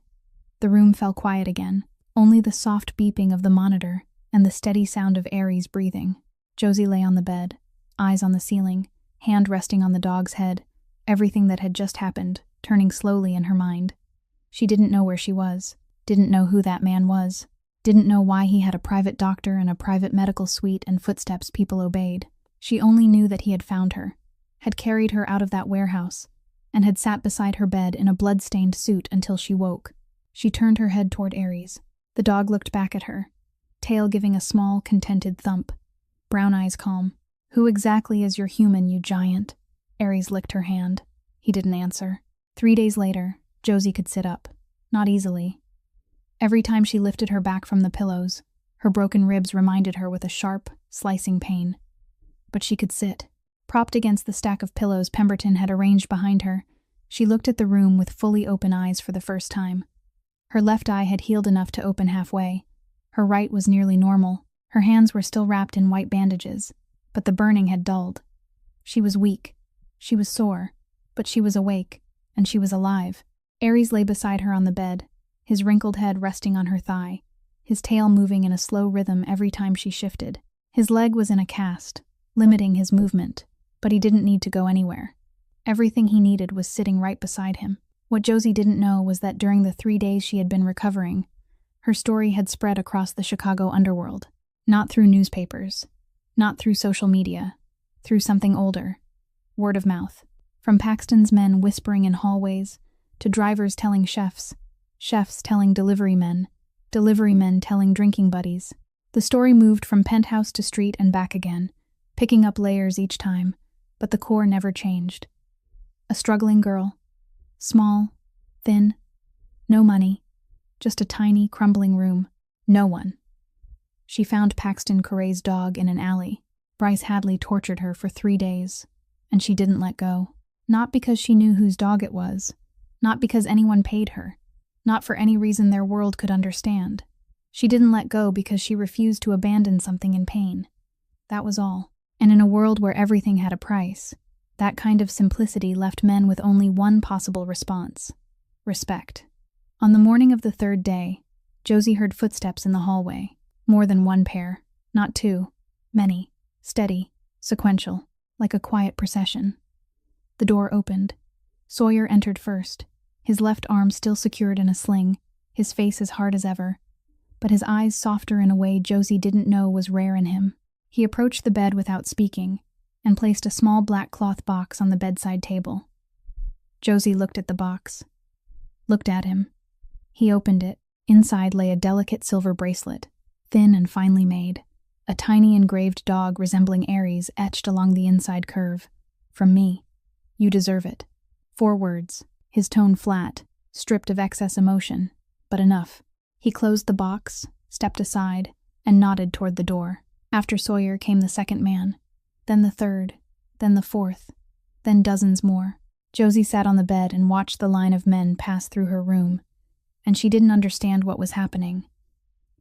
The room fell quiet again, only the soft beeping of the monitor and the steady sound of Aries breathing. Josie lay on the bed, eyes on the ceiling, hand resting on the dog's head, everything that had just happened, turning slowly in her mind. She didn't know where she was, didn't know who that man was, didn't know why he had a private doctor and a private medical suite and footsteps people obeyed. She only knew that he had found her, had carried her out of that warehouse, and had sat beside her bed in a blood-stained suit until she woke. She turned her head toward Aries. The dog looked back at her, tail giving a small, contented thump. Brown eyes calm. "Who exactly is your human, you giant?" Aries licked her hand. He didn't answer. 3 days later, Josie could sit up. Not easily. Every time she lifted her back from the pillows, her broken ribs reminded her with a sharp, slicing pain. But she could sit. Propped against the stack of pillows Pemberton had arranged behind her, she looked at the room with fully open eyes for the first time. Her left eye had healed enough to open halfway. Her right was nearly normal. Her hands were still wrapped in white bandages, but the burning had dulled. She was weak. She was sore, but she was awake, and she was alive. Aries lay beside her on the bed, his wrinkled head resting on her thigh, his tail moving in a slow rhythm every time she shifted. His leg was in a cast, limiting his movement, but he didn't need to go anywhere. Everything he needed was sitting right beside him. What Josie didn't know was that during the 3 days she had been recovering, her story had spread across the Chicago underworld. Not through newspapers, not through social media, through something older. Word of mouth. From Paxton's men whispering in hallways, to drivers telling chefs, chefs telling delivery men telling drinking buddies. The story moved from penthouse to street and back again, picking up layers each time, but the core never changed. A struggling girl. Small, thin, no money, just a tiny, crumbling room. No one. She found Paxton Corray's dog in an alley. Bryce Hadley tortured her for 3 days, and she didn't let go. Not because she knew whose dog it was, not because anyone paid her, not for any reason their world could understand. She didn't let go because she refused to abandon something in pain. That was all. And in a world where everything had a price, that kind of simplicity left men with only one possible response: respect. On the morning of the 3rd day, Josie heard footsteps in the hallway. More than one pair, not 2, many, steady, sequential, like a quiet procession. The door opened. Sawyer entered first, his left arm still secured in a sling, his face as hard as ever, but his eyes softer in a way Josie didn't know was rare in him. He approached the bed without speaking, and placed a small black cloth box on the bedside table. Josie looked at the box, looked at him. He opened it. Inside lay a delicate silver bracelet, thin and finely made, a tiny engraved dog resembling Aries etched along the inside curve. "From me. You deserve it." 4 words, his tone flat, stripped of excess emotion, but enough. He closed the box, stepped aside, and nodded toward the door. After Sawyer came the 2nd man, then the 3rd, then the 4th, then dozens more. Josie sat on the bed and watched the line of men pass through her room, and she didn't understand what was happening.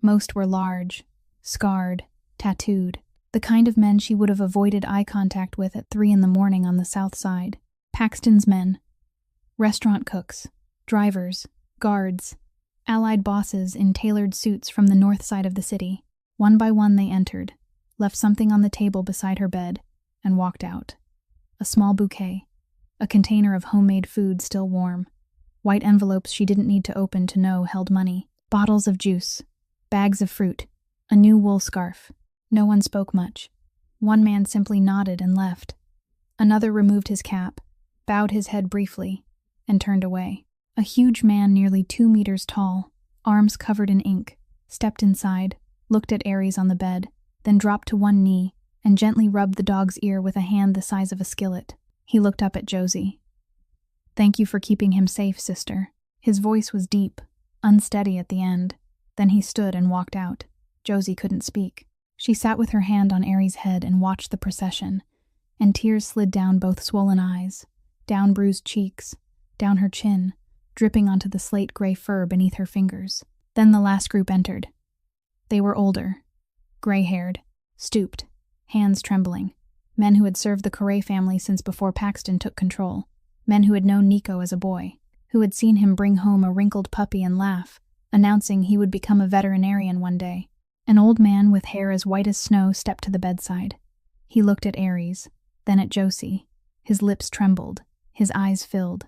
Most were large, scarred, tattooed, the kind of men she would have avoided eye contact with at 3 in the morning on the South Side. Paxton's men. Restaurant cooks, drivers, guards, allied bosses in tailored suits from the north side of the city. One by one they entered, left something on the table beside her bed, and walked out. A small bouquet, a container of homemade food still warm, white envelopes she didn't need to open to know held money, bottles of juice, bags of fruit, a new wool scarf. No one spoke much. One man simply nodded and left. Another removed his cap, bowed his head briefly, and turned away. A huge man nearly 2 meters tall, arms covered in ink, stepped inside, looked at Aries on the bed, then dropped to one knee and gently rubbed the dog's ear with a hand the size of a skillet. He looked up at Josie. "Thank you for keeping him safe, sister." His voice was deep, unsteady at the end. Then he stood and walked out. Josie couldn't speak. She sat with her hand on Aries' head and watched the procession, and tears slid down both swollen eyes, down bruised cheeks, down her chin, dripping onto the slate-gray fur beneath her fingers. Then the last group entered. They were older, gray-haired, stooped, hands trembling. Men who had served the Corray family since before Paxton took control. Men who had known Nico as a boy, who had seen him bring home a wrinkled puppy and laugh, announcing he would become a veterinarian one day. An old man with hair as white as snow stepped to the bedside. He looked at Aries, then at Josie. His lips trembled, his eyes filled.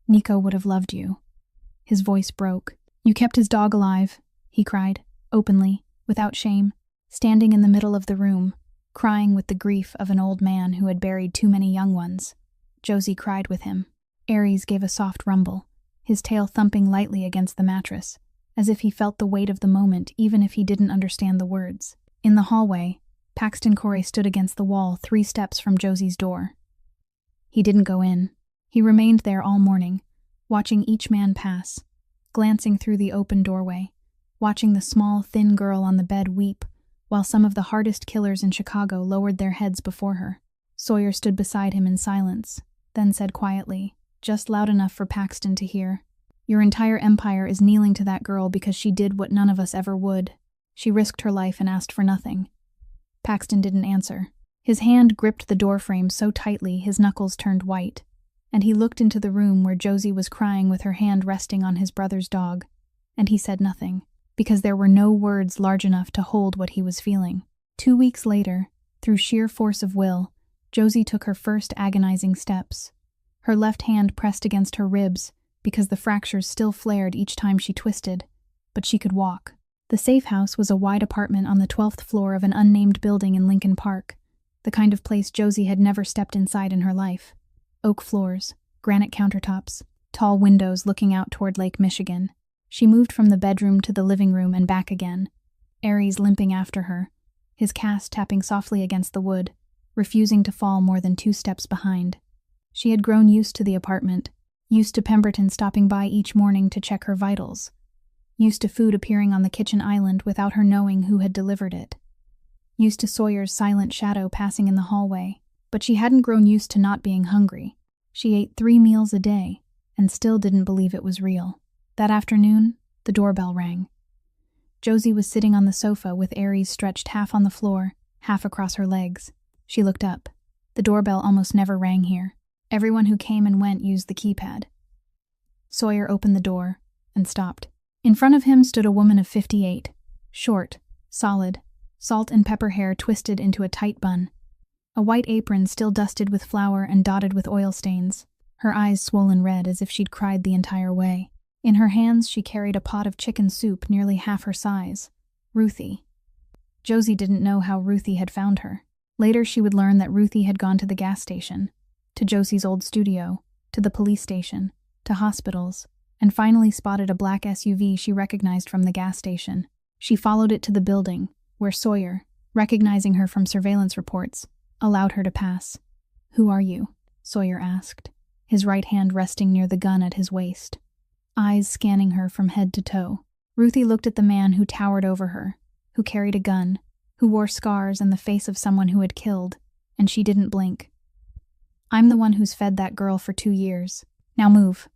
"Nico would have loved you." His voice broke. "You kept his dog alive," he cried, openly, without shame, standing in the middle of the room, crying with the grief of an old man who had buried too many young ones. Josie cried with him. Aries gave a soft rumble. his tail thumping lightly against the mattress, as if he felt the weight of the moment even if he didn't understand the words. In the hallway, Paxton Corey stood against the wall 3 steps from Josie's door. He didn't go in. He remained there all morning, watching each man pass, glancing through the open doorway, watching the small, thin girl on the bed weep, while some of the hardest killers in Chicago lowered their heads before her. Sawyer stood beside him in silence, then said quietly, just loud enough for Paxton to hear, "Your entire empire is kneeling to that girl because she did what none of us ever would. She risked her life and asked for nothing." Paxton didn't answer. His hand gripped the doorframe so tightly his knuckles turned white, and he looked into the room where Josie was crying with her hand resting on his brother's dog, and he said nothing, because there were no words large enough to hold what he was feeling. 2 weeks later, through sheer force of will, Josie took her first agonizing steps. Her left hand pressed against her ribs because the fractures still flared each time she twisted, but she could walk. The safe house was a wide apartment on the 12th floor of an unnamed building in Lincoln Park, the kind of place Josie had never stepped inside in her life. Oak floors, granite countertops, tall windows looking out toward Lake Michigan. She moved from the bedroom to the living room and back again, Aries limping after her, his cast tapping softly against the wood, refusing to fall more than 2 steps behind. She had grown used to the apartment, used to Pemberton stopping by each morning to check her vitals, used to food appearing on the kitchen island without her knowing who had delivered it, used to Sawyer's silent shadow passing in the hallway, but she hadn't grown used to not being hungry. She ate 3 meals a day and still didn't believe it was real. That afternoon, the doorbell rang. Josie was sitting on the sofa with Aries stretched half on the floor, half across her legs. She looked up. The doorbell almost never rang here. Everyone who came and went used the keypad. Sawyer opened the door and stopped. In front of him stood a woman of 58, short, solid, salt and pepper hair twisted into a tight bun, a white apron still dusted with flour and dotted with oil stains, her eyes swollen red as if she'd cried the entire way. In her hands she carried a pot of chicken soup nearly half her size. Ruthie. Josie didn't know how Ruthie had found her. Later she would learn that Ruthie had gone to the gas station, to Josie's old studio, to the police station, to hospitals, and finally spotted a black SUV she recognized from the gas station. She followed it to the building, where Sawyer, recognizing her from surveillance reports, allowed her to pass. "Who are you?" Sawyer asked, his right hand resting near the gun at his waist, eyes scanning her from head to toe. Ruthie looked at the man who towered over her, who carried a gun, who wore scars and the face of someone who had killed, and she didn't blink. "I'm the one who's fed that girl for 2 years. Now move."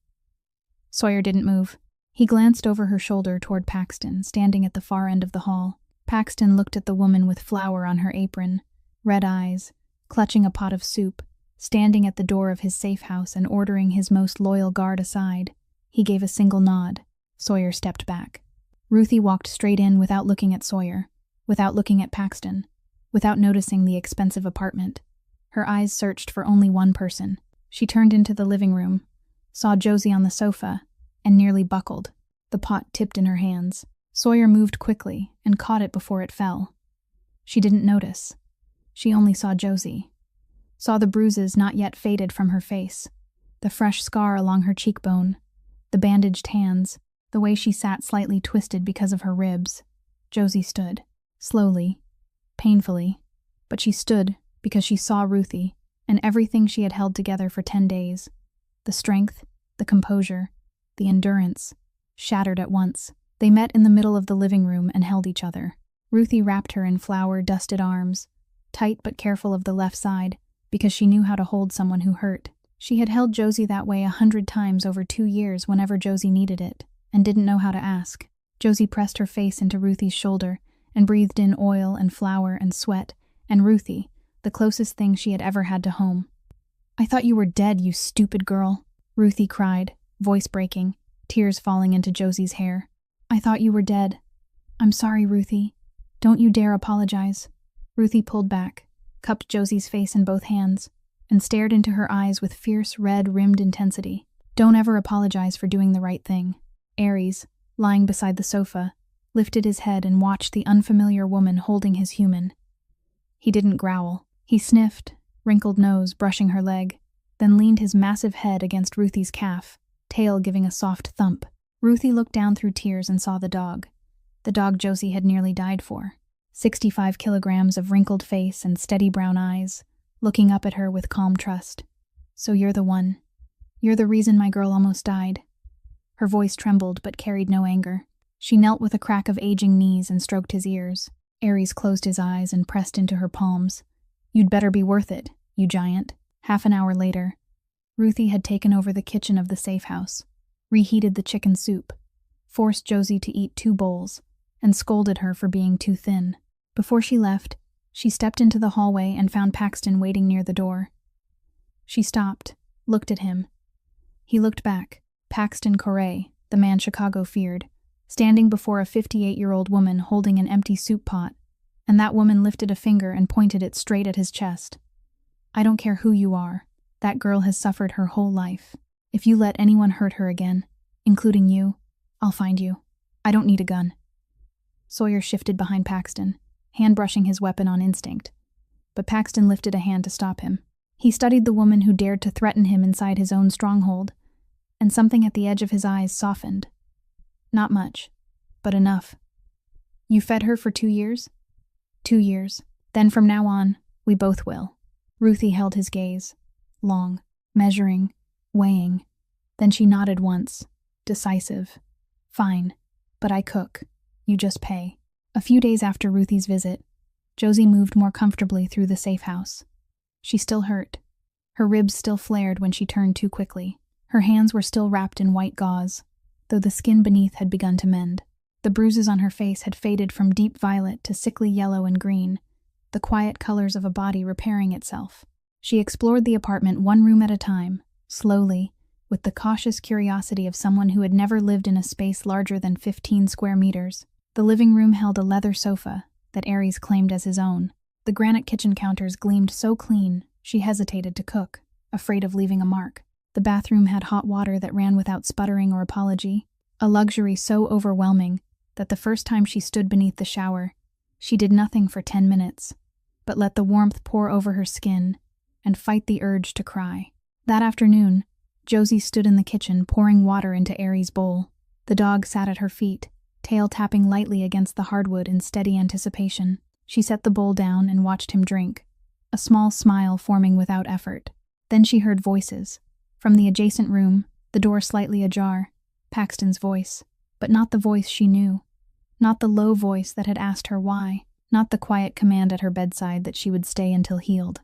Sawyer didn't move. He glanced over her shoulder toward Paxton, standing at the far end of the hall. Paxton looked at the woman with flour on her apron, red eyes, clutching a pot of soup, standing at the door of his safe house and ordering his most loyal guard aside. He gave a single nod. Sawyer stepped back. Ruthie walked straight in without looking at Sawyer, without looking at Paxton, without noticing the expensive apartment. Her eyes searched for only one person. She turned into the living room, saw Josie on the sofa, and nearly buckled. The pot tipped in her hands. Sawyer moved quickly and caught it before it fell. She didn't notice. She only saw Josie. Saw the bruises not yet faded from her face, the fresh scar along her cheekbone, the bandaged hands, the way she sat slightly twisted because of her ribs. Josie stood, slowly, painfully, but she stood because she saw Ruthie and everything she had held together for 10 days. The strength, the composure, the endurance, shattered at once. They met in the middle of the living room and held each other. Ruthie wrapped her in flour-dusted arms, tight but careful of the left side, because she knew how to hold someone who hurt. She had held Josie that way 100 times over 2 years whenever Josie needed it, and didn't know how to ask. Josie pressed her face into Ruthie's shoulder and breathed in oil and flour and sweat, and Ruthie, the closest thing she had ever had to home. "I thought you were dead, you stupid girl," Ruthie cried, voice breaking, tears falling into Josie's hair. "I thought you were dead. I'm sorry, Ruthie. Don't you dare apologize." Ruthie pulled back, cupped Josie's face in both hands, and stared into her eyes with fierce red-rimmed intensity. "Don't ever apologize for doing the right thing." Aries, lying beside the sofa, lifted his head and watched the unfamiliar woman holding his human. He didn't growl. He sniffed, wrinkled nose brushing her leg, then leaned his massive head against Ruthie's calf, tail giving a soft thump. Ruthie looked down through tears and saw the dog Josie had nearly died for. 65 kilograms of wrinkled face and steady brown eyes, looking up at her with calm trust. "So you're the one. You're the reason my girl almost died." Her voice trembled but carried no anger. She knelt with a crack of aging knees and stroked his ears. Aries closed his eyes and pressed into her palms. "You'd better be worth it, you giant." Half an hour later, Ruthie had taken over the kitchen of the safe house, reheated the chicken soup, forced Josie to eat 2 bowls, and scolded her for being too thin. Before she left, she stepped into the hallway and found Paxton waiting near the door. She stopped, looked at him. He looked back. Paxton Correa, the man Chicago feared, standing before a 58-year-old woman holding an empty soup pot, and that woman lifted a finger and pointed it straight at his chest. "I don't care who you are. That girl has suffered her whole life. If you let anyone hurt her again, including you, I'll find you. I don't need a gun." Sawyer shifted behind Paxton, hand brushing his weapon on instinct. But Paxton lifted a hand to stop him. He studied the woman who dared to threaten him inside his own stronghold, and something at the edge of his eyes softened. Not much, but enough. "You fed her for 2 years?" 2 years. Then from now on, we both will." Ruthie held his gaze, long, measuring, weighing. Then she nodded once, decisive. "Fine, but I cook. You just pay." A few days after Ruthie's visit, Josie moved more comfortably through the safe house. She still hurt. Her ribs still flared when she turned too quickly. Her hands were still wrapped in white gauze, though the skin beneath had begun to mend. The bruises on her face had faded from deep violet to sickly yellow and green, the quiet colors of a body repairing itself. She explored the apartment 1 room at a time, slowly, with the cautious curiosity of someone who had never lived in a space larger than 15 square meters. The living room held a leather sofa that Aries claimed as his own. The granite kitchen counters gleamed so clean, she hesitated to cook, afraid of leaving a mark. The bathroom had hot water that ran without sputtering or apology, a luxury so overwhelming that the first time she stood beneath the shower, she did nothing for 10 minutes, but let the warmth pour over her skin and fight the urge to cry. That afternoon, Josie stood in the kitchen pouring water into Aries' bowl. The dog sat at her feet, tail tapping lightly against the hardwood in steady anticipation. She set the bowl down and watched him drink, a small smile forming without effort. Then she heard voices. From the adjacent room, the door slightly ajar, Paxton's voice, but not the voice she knew. Not the low voice that had asked her why, not the quiet command at her bedside that she would stay until healed.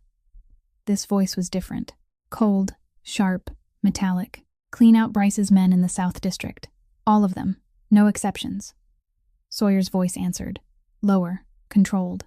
This voice was different. Cold, sharp, metallic. Clean out Bryce's men in the South District. All of them. No exceptions. Sawyer's voice answered. Lower, controlled.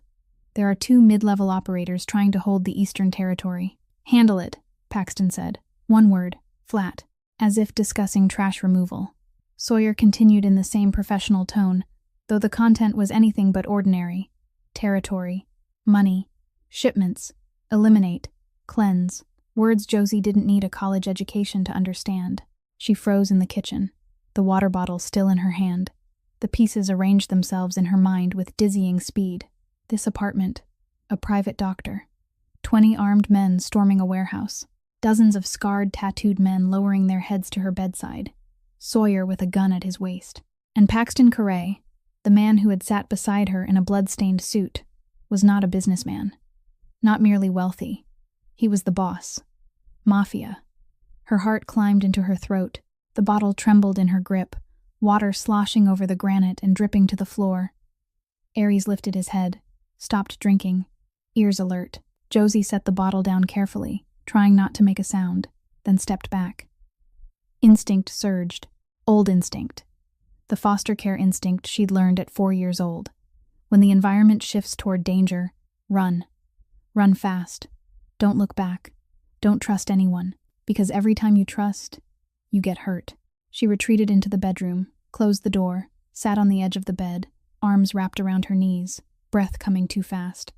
"There are 2 mid-level operators trying to hold the Eastern Territory." "Handle it," Paxton said. 1 word, flat, as if discussing trash removal. Sawyer continued in the same professional tone, though the content was anything but ordinary. Territory, money, shipments, eliminate, cleanse. Words Josie didn't need a college education to understand. She froze in the kitchen, the water bottle still in her hand. The pieces arranged themselves in her mind with dizzying speed. This apartment, a private doctor, 20 armed men storming a warehouse, dozens of scarred, tattooed men lowering their heads to her bedside, Sawyer with a gun at his waist. And Paxton Correa, the man who had sat beside her in a blood-stained suit, was not a businessman. Not merely wealthy. He was the boss. Mafia. Her heart climbed into her throat. The bottle trembled in her grip, water sloshing over the granite and dripping to the floor. Aries lifted his head, stopped drinking, ears alert. Josie set the bottle down carefully, trying not to make a sound, then stepped back. Instinct surged. Old instinct. The foster care instinct she'd learned at 4 years old. When the environment shifts toward danger, run. Run fast. Don't look back. Don't trust anyone, because every time you trust, you get hurt. She retreated into the bedroom, closed the door, sat on the edge of the bed, arms wrapped around her knees, breath coming too fast.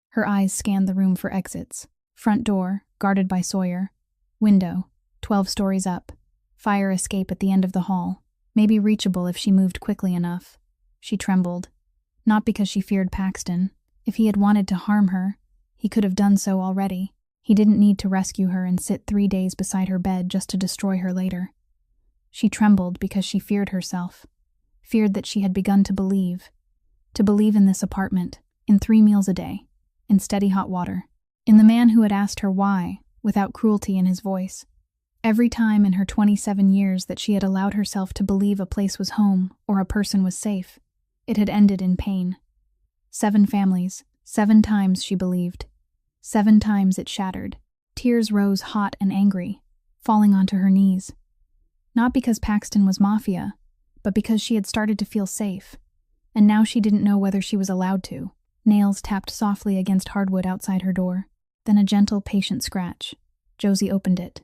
Her eyes scanned the room for exits. Front door, guarded by Sawyer. Window, 12 stories up. Fire escape at the end of the hall, maybe reachable if she moved quickly enough. She trembled. Not because she feared Paxton. If he had wanted to harm her, he could have done so already. He didn't need to rescue her and sit 3 days beside her bed just to destroy her later. She trembled because she feared herself, feared that she had begun to believe in this apartment, in 3 meals a day, in steady hot water, in the man who had asked her why, without cruelty in his voice. Every time in her 27 years that she had allowed herself to believe a place was home or a person was safe, it had ended in pain. 7 families, 7 times she believed. 7 times it shattered. Tears rose hot and angry, falling onto her knees. Not because Paxton was Mafia, but because she had started to feel safe, and now she didn't know whether she was allowed to. Nails tapped softly against hardwood outside her door, then a gentle, patient scratch. Josie opened it.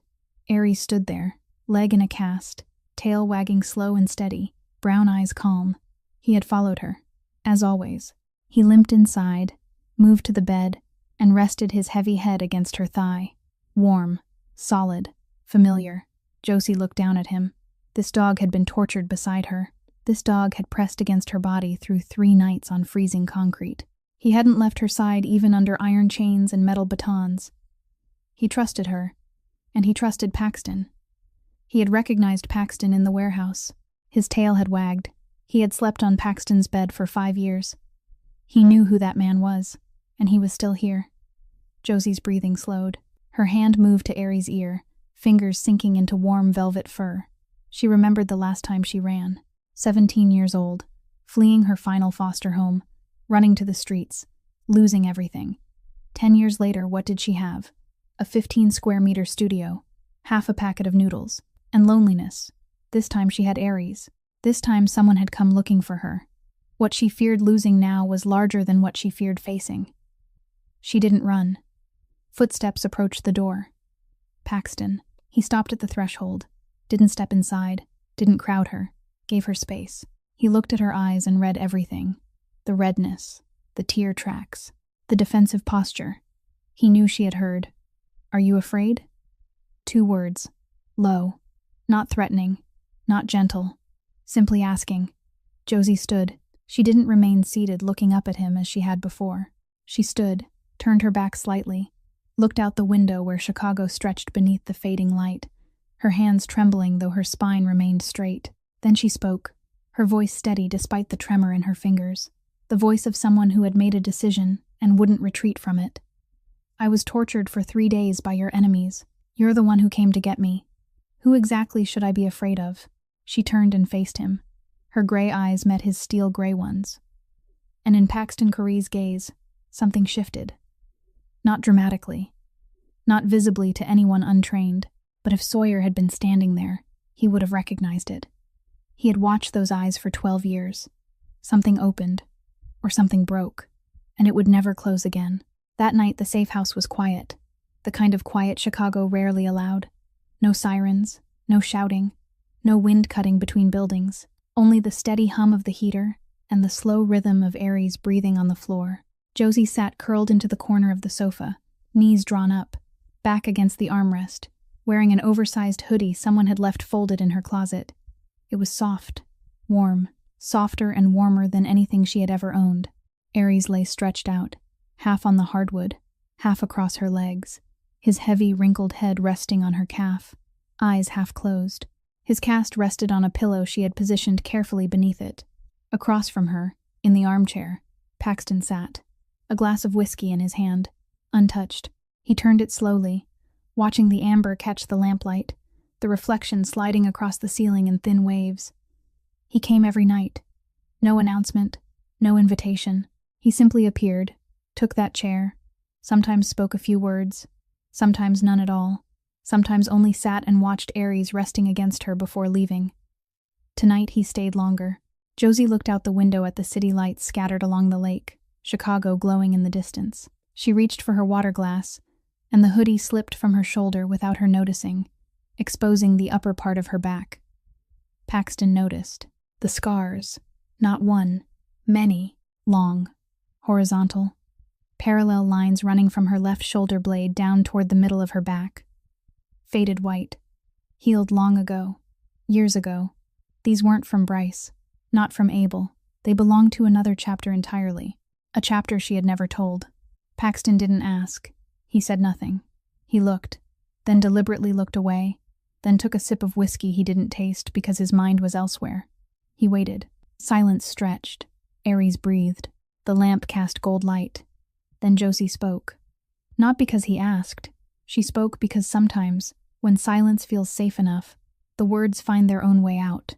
Aries stood there, leg in a cast, tail wagging slow and steady, brown eyes calm. He had followed her, as always. He limped inside, moved to the bed, and rested his heavy head against her thigh. Warm, solid, familiar. Josie looked down at him. This dog had been tortured beside her. This dog had pressed against her body through 3 nights on freezing concrete. He hadn't left her side even under iron chains and metal batons. He trusted her, and he trusted Paxton. He had recognized Paxton in the warehouse. His tail had wagged. He had slept on Paxton's bed for 5 years. He knew who that man was, and he was still here. Josie's breathing slowed. Her hand moved to Aries' ear, fingers sinking into warm velvet fur. She remembered the last time she ran. 17 years old, fleeing her final foster home, running to the streets, losing everything. 10 years later, what did she have? A 15-square-meter studio, half a packet of noodles, and loneliness. This time she had Aries. This time someone had come looking for her. What she feared losing now was larger than what she feared facing. She didn't run. Footsteps approached the door. Paxton. He stopped at the threshold, didn't step inside, didn't crowd her, gave her space. He looked at her eyes and read everything. The redness, the tear tracks, the defensive posture. He knew she had heard. Are you afraid? 2 words. Low. Not threatening. Not gentle. Simply asking. Josie stood. She didn't remain seated looking up at him as she had before. She stood, turned her back slightly, looked out the window where Chicago stretched beneath the fading light, her hands trembling though her spine remained straight. Then she spoke, her voice steady despite the tremor in her fingers, the voice of someone who had made a decision and wouldn't retreat from it. I was tortured for 3 days by your enemies. You're the one who came to get me. Who exactly should I be afraid of? She turned and faced him. Her gray eyes met his steel gray ones. And in Paxton Curry's gaze, something shifted. Not dramatically, not visibly to anyone untrained, but if Sawyer had been standing there, he would have recognized it. He had watched those eyes for 12 years. Something opened, or something broke, and it would never close again. That night the safe house was quiet, the kind of quiet Chicago rarely allowed. No sirens, no shouting, no wind cutting between buildings, only the steady hum of the heater and the slow rhythm of Aries breathing on the floor. Josie sat curled into the corner of the sofa, knees drawn up, back against the armrest, wearing an oversized hoodie someone had left folded in her closet. It was soft, warm, softer and warmer than anything she had ever owned. Aries lay stretched out, half on the hardwood, half across her legs, his heavy, wrinkled head resting on her calf, eyes half closed. His cast rested on a pillow she had positioned carefully beneath it. Across from her, in the armchair, Paxton sat, a glass of whiskey in his hand, untouched. He turned it slowly, watching the amber catch the lamplight, the reflection sliding across the ceiling in thin waves. He came every night. No announcement, no invitation. He simply appeared, took that chair, sometimes spoke a few words, sometimes none at all, sometimes only sat and watched Aries resting against her before leaving. Tonight he stayed longer. Josie looked out the window at the city lights scattered along the lake, Chicago glowing in the distance. She reached for her water glass, and the hoodie slipped from her shoulder without her noticing, exposing the upper part of her back. Paxton noticed. The scars, not one, many, long, horizontal, parallel lines running from her left shoulder blade down toward the middle of her back. Faded white, healed long ago, years ago. These weren't from Bryce, not from Abel. They belonged to another chapter entirely, a chapter she had never told. Paxton didn't ask. He said nothing. He looked, then deliberately looked away, then took a sip of whiskey he didn't taste because his mind was elsewhere. He waited. Silence stretched. Aries breathed. The lamp cast gold light. Then Josie spoke. Not because he asked. She spoke because sometimes, when silence feels safe enough, the words find their own way out.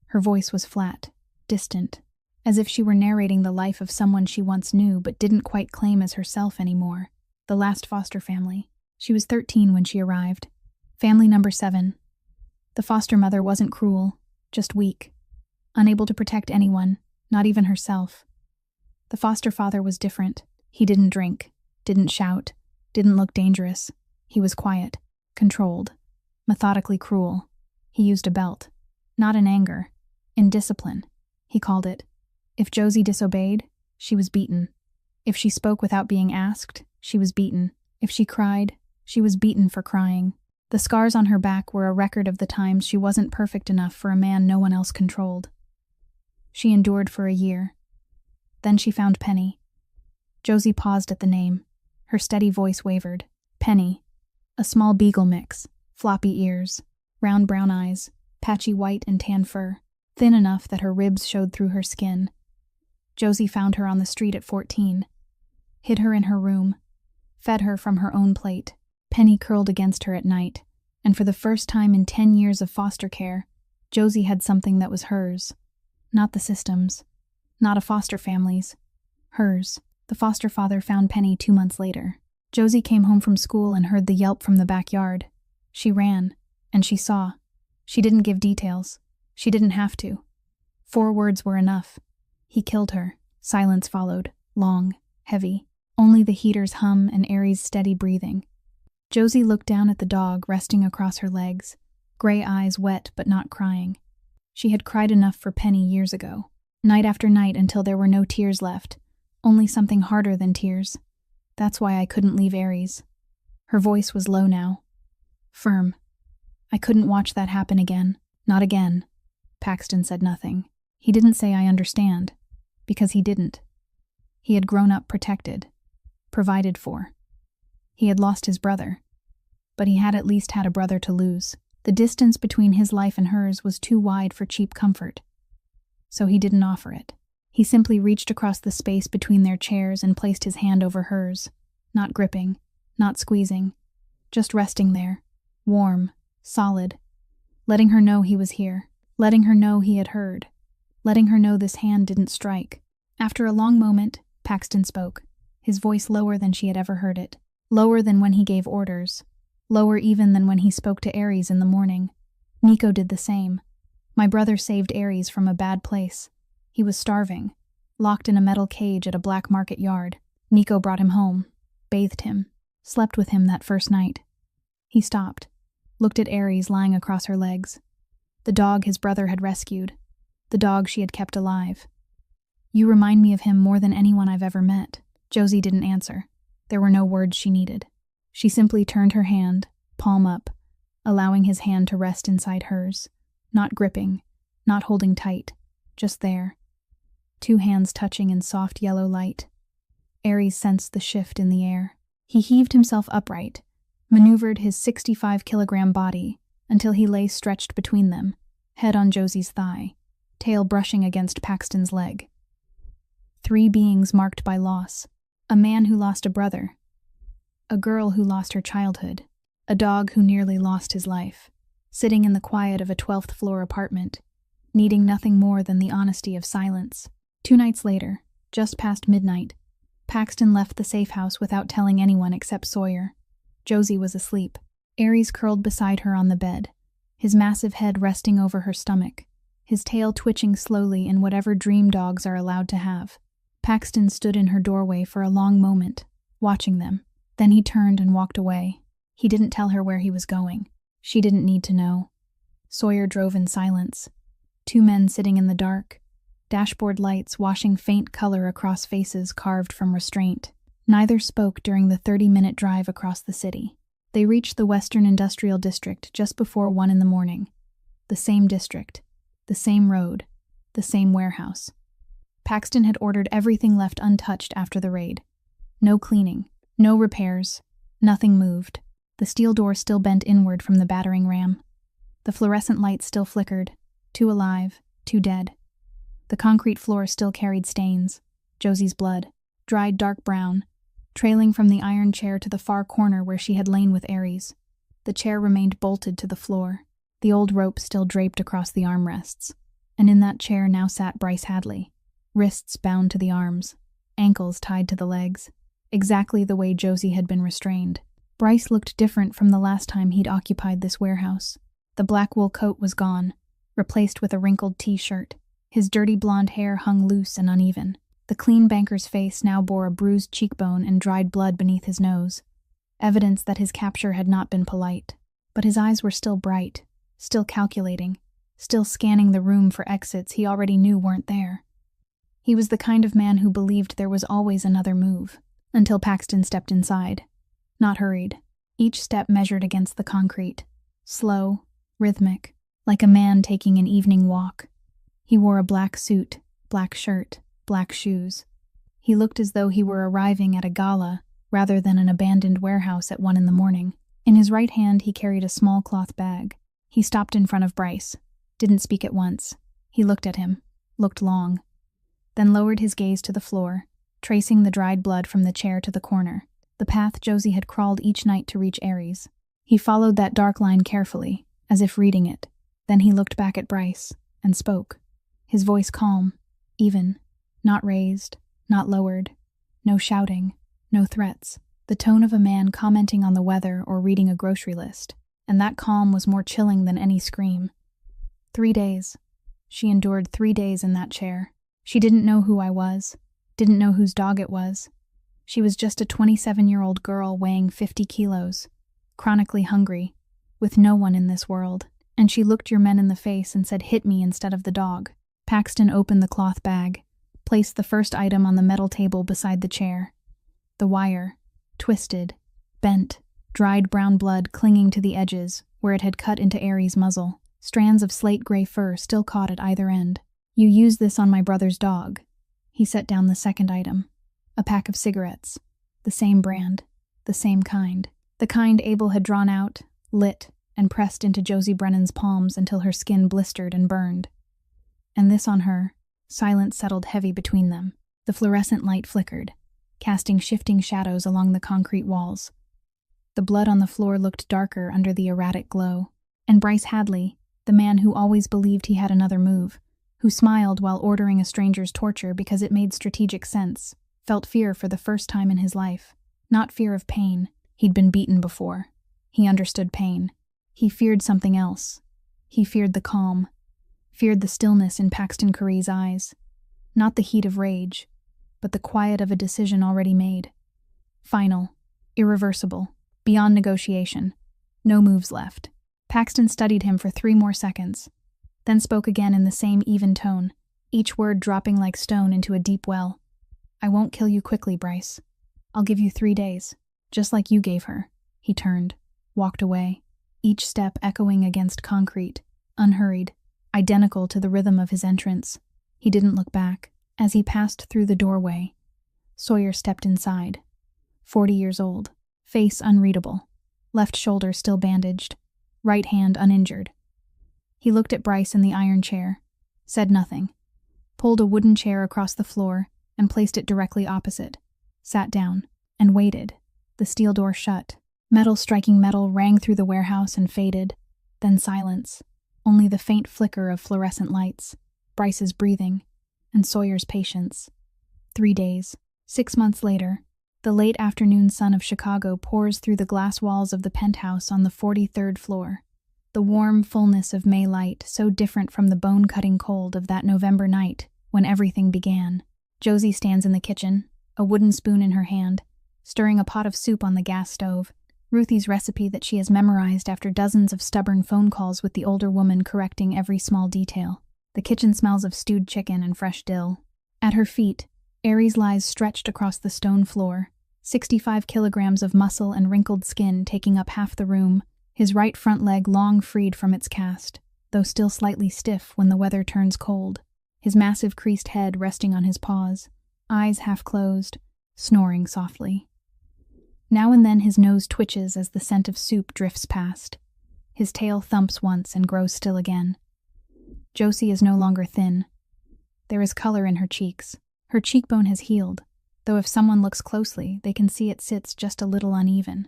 Her voice was flat, distant, as if she were narrating the life of someone she once knew but didn't quite claim as herself anymore. The last foster family. She was 13 when she arrived. Family number 7. The foster mother wasn't cruel, just weak. Unable to protect anyone, not even herself. The foster father was different. He didn't drink, didn't shout, didn't look dangerous. He was quiet, controlled, methodically cruel. He used a belt. Not in anger, in discipline, he called it. If Josie disobeyed, she was beaten. If she spoke without being asked, she was beaten. If she cried, she was beaten for crying. The scars on her back were a record of the times she wasn't perfect enough for a man no one else controlled. She endured for a year. Then she found Penny. Josie paused at the name. Her steady voice wavered. Penny. A small beagle mix, floppy ears, round brown eyes, patchy white and tan fur, thin enough that her ribs showed through her skin. Josie found her on the street at 14. Hid her in her room. Fed her from her own plate. Penny curled against her at night, and for the first time in 10 years of foster care, Josie had something that was hers. Not the system's. Not a foster family's. Hers. The foster father found Penny 2 months later. Josie came home from school and heard the yelp from the backyard. She ran, and she saw. She didn't give details. She didn't have to. 4 words were enough. He killed her. Silence followed, long, heavy. Only the heater's hum and Aries' steady breathing. Josie looked down at the dog resting across her legs, gray eyes wet but not crying. She had cried enough for Penny years ago, night after night until there were no tears left, only something harder than tears. That's why I couldn't leave Aries. Her voice was low now. Firm. I couldn't watch that happen again. Not again. Paxton said nothing. He didn't say I understand, because he didn't. He had grown up protected, provided for. He had lost his brother, but he had at least had a brother to lose. The distance between his life and hers was too wide for cheap comfort. So he didn't offer it. He simply reached across the space between their chairs and placed his hand over hers, not gripping, not squeezing, just resting there, warm, solid, letting her know he was here, letting her know he had heard, letting her know this hand didn't strike. After a long moment, Paxton spoke, his voice lower than she had ever heard it, lower than when he gave orders, lower even than when he spoke to Aries in the morning. Nico did the same. My brother saved Aries from a bad place. He was starving, locked in a metal cage at a black market yard. Nico brought him home, bathed him, slept with him that first night. He stopped, looked at Aries lying across her legs. The dog his brother had rescued, the dog she had kept alive. You remind me of him more than anyone I've ever met. Josie didn't answer. There were no words she needed. She simply turned her hand, palm up, allowing his hand to rest inside hers, not gripping, not holding tight, just there. 2 hands touching in soft yellow light. Aries sensed the shift in the air. He heaved himself upright, maneuvered his 65-kilogram body until he lay stretched between them, head on Josie's thigh, tail brushing against Paxton's leg. 3 beings marked by loss. A man who lost a brother. A girl who lost her childhood. A dog who nearly lost his life. Sitting in the quiet of a 12th floor apartment, needing nothing more than the honesty of silence. 2 nights later, just past midnight, Paxton left the safe house without telling anyone except Sawyer. Josie was asleep. Aries curled beside her on the bed, his massive head resting over her stomach, his tail twitching slowly in whatever dream dogs are allowed to have. Paxton stood in her doorway for a long moment, watching them. Then he turned and walked away. He didn't tell her where he was going. She didn't need to know. Sawyer drove in silence. 2 men sitting in the dark, dashboard lights washing faint color across faces carved from restraint. Neither spoke during the 30-minute drive across the city. They reached the Western Industrial District just before 1 in the morning. The same district, the same road, the same warehouse. Paxton had ordered everything left untouched after the raid. No cleaning, no repairs, nothing moved. The steel door still bent inward from the battering ram. The fluorescent light still flickered, too alive, too dead. The concrete floor still carried stains, Josie's blood, dried dark brown, trailing from the iron chair to the far corner where she had lain with Aries. The chair remained bolted to the floor, the old rope still draped across the armrests, and in that chair now sat Bryce Hadley, wrists bound to the arms, ankles tied to the legs, exactly the way Josie had been restrained. Bryce looked different from the last time he'd occupied this warehouse. The black wool coat was gone, replaced with a wrinkled t-shirt. His dirty blonde hair hung loose and uneven. The clean banker's face now bore a bruised cheekbone and dried blood beneath his nose, evidence that his capture had not been polite. But his eyes were still bright, still calculating, still scanning the room for exits he already knew weren't there. He was the kind of man who believed there was always another move, until Paxton stepped inside. Not hurried, each step measured against the concrete, slow, rhythmic, like a man taking an evening walk. He wore a black suit, black shirt, black shoes. He looked as though he were arriving at a gala rather than an abandoned warehouse at 1 a.m. In his right hand he carried a small cloth bag. He stopped in front of Bryce, didn't speak at once. He looked at him, looked long, then lowered his gaze to the floor, tracing the dried blood from the chair to the corner, the path Josie had crawled each night to reach Aries. He followed that dark line carefully, as if reading it. Then he looked back at Bryce and spoke, his voice calm, even, not raised, not lowered, no shouting, no threats, the tone of a man commenting on the weather or reading a grocery list, and that calm was more chilling than any scream. 3 days. She endured 3 days in that chair. She didn't know who I was, didn't know whose dog it was. She was just a 27-year-old girl weighing 50 kilos, chronically hungry, with no one in this world. And she looked your men in the face and said, "Hit me instead of the dog." Paxton opened the cloth bag, placed the first item on the metal table beside the chair. The wire, twisted, bent, dried brown blood clinging to the edges where it had cut into Aries' muzzle. Strands of slate-gray fur still caught at either end. "You used this on my brother's dog." He set down the second item. A pack of cigarettes. The same brand. The same kind. The kind Abel had drawn out, lit, and pressed into Josie Brennan's palms until her skin blistered and burned. And this on her. Silence settled heavy between them. The fluorescent light flickered, casting shifting shadows along the concrete walls. The blood on the floor looked darker under the erratic glow. And Bryce Hadley, the man who always believed he had another move, who smiled while ordering a stranger's torture because it made strategic sense, felt fear for the first time in his life. Not fear of pain. He'd been beaten before. He understood pain. He feared something else. He feared the calm. Feared the stillness in Paxton Curry's eyes. Not the heat of rage, but the quiet of a decision already made. Final. Irreversible. Beyond negotiation. No moves left. Paxton studied him for 3 more seconds, then spoke again in the same even tone, each word dropping like stone into a deep well. "I won't kill you quickly, Bryce. I'll give you 3 days, just like you gave her." He turned, walked away, each step echoing against concrete, unhurried, identical to the rhythm of his entrance. He didn't look back. As he passed through the doorway, Sawyer stepped inside. 40 years old, face unreadable, left shoulder still bandaged, right hand uninjured. He looked at Bryce in the iron chair, said nothing, pulled a wooden chair across the floor and placed it directly opposite, sat down, and waited. The steel door shut. Metal striking metal rang through the warehouse and faded, then silence, only the faint flicker of fluorescent lights, Bryce's breathing, and Sawyer's patience. 3 days. 6 months later, the late afternoon sun of Chicago pours through the glass walls of the penthouse on the 43rd floor. The warm fullness of May light, so different from the bone-cutting cold of that November night when everything began. Josie stands in the kitchen, a wooden spoon in her hand, stirring a pot of soup on the gas stove, Ruthie's recipe that she has memorized after dozens of stubborn phone calls with the older woman correcting every small detail. The kitchen smells of stewed chicken and fresh dill. At her feet, Aries lies stretched across the stone floor, 65 kilograms of muscle and wrinkled skin taking up half the room, his right front leg long freed from its cast, though still slightly stiff when the weather turns cold, his massive creased head resting on his paws, eyes half closed, snoring softly. Now and then his nose twitches as the scent of soup drifts past. His tail thumps once and grows still again. Josie is no longer thin. There is color in her cheeks. Her cheekbone has healed, though if someone looks closely, they can see it sits just a little uneven.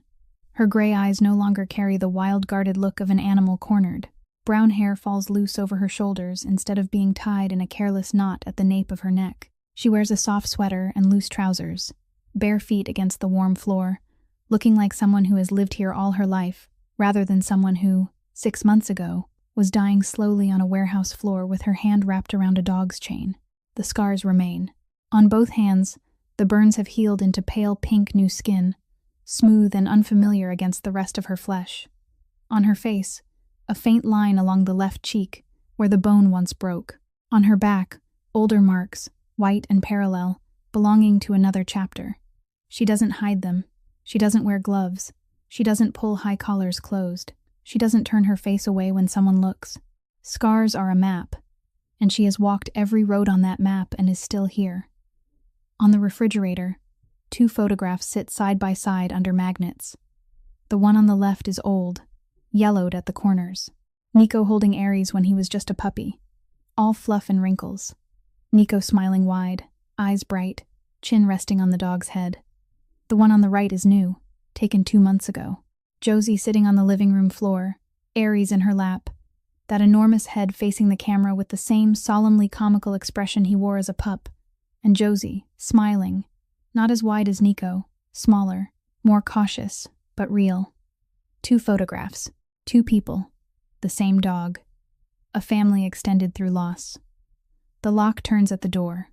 Her gray eyes no longer carry the wild, guarded look of an animal cornered. Brown hair falls loose over her shoulders instead of being tied in a careless knot at the nape of her neck. She wears a soft sweater and loose trousers, bare feet against the warm floor, looking like someone who has lived here all her life, rather than someone who, 6 months ago, was dying slowly on a warehouse floor with her hand wrapped around a dog's chain. The scars remain. On both hands, the burns have healed into pale pink new skin, smooth and unfamiliar against the rest of her flesh. On her face, a faint line along the left cheek, where the bone once broke. On her back, older marks, white and parallel, belonging to another chapter. She doesn't hide them. She doesn't wear gloves. She doesn't pull high collars closed. She doesn't turn her face away when someone looks. Scars are a map, and she has walked every road on that map and is still here. On the refrigerator, 2 photographs sit side by side under magnets. The one on the left is old, yellowed at the corners. Nico holding Aries when he was just a puppy. All fluff and wrinkles. Nico smiling wide, eyes bright, chin resting on the dog's head. The one on the right is new, taken 2 months ago. Josie sitting on the living room floor, Aries in her lap, that enormous head facing the camera with the same solemnly comical expression he wore as a pup, and Josie, smiling, not as wide as Nico, smaller, more cautious, but real. 2 photographs, 2 people, the same dog, a family extended through loss. The lock turns at the door.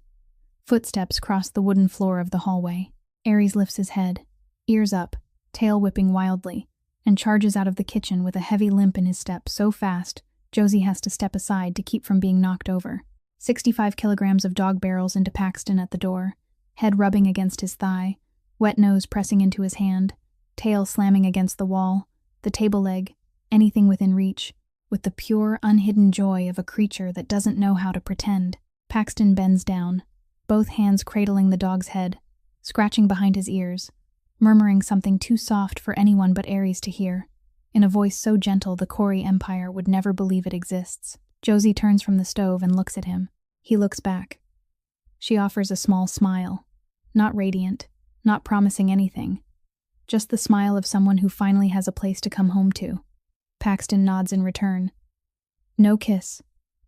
Footsteps cross the wooden floor of the hallway. Aries lifts his head, ears up, tail whipping wildly, and charges out of the kitchen with a heavy limp in his step so fast Josie has to step aside to keep from being knocked over. 65 kilograms of dog barrels into Paxton at the door, head rubbing against his thigh, wet nose pressing into his hand, tail slamming against the wall, the table leg, anything within reach, with the pure, unhidden joy of a creature that doesn't know how to pretend. Paxton bends down, both hands cradling the dog's head, scratching behind his ears, murmuring something too soft for anyone but Aries to hear, in a voice so gentle the Corey Empire would never believe it exists. Josie turns from the stove and looks at him. He looks back. She offers a small smile, not radiant, not promising anything, just the smile of someone who finally has a place to come home to. Paxton nods in return. No kiss,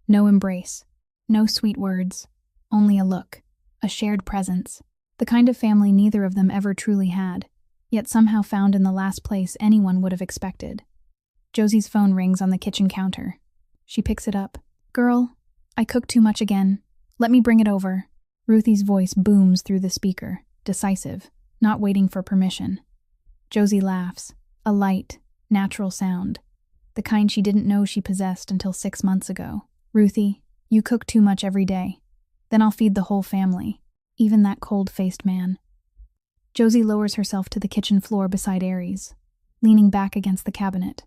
no embrace, no sweet words, only a look, a shared presence. The kind of family neither of them ever truly had, yet somehow found in the last place anyone would have expected. Josie's phone rings on the kitchen counter. She picks it up. "Girl, I cooked too much again. Let me bring it over." Ruthie's voice booms through the speaker, decisive, not waiting for permission. Josie laughs, a light, natural sound, the kind she didn't know she possessed until 6 months ago. "Ruthie, you cook too much every day. Then I'll feed the whole family. Even that cold-faced man." Josie lowers herself to the kitchen floor beside Aries, leaning back against the cabinet,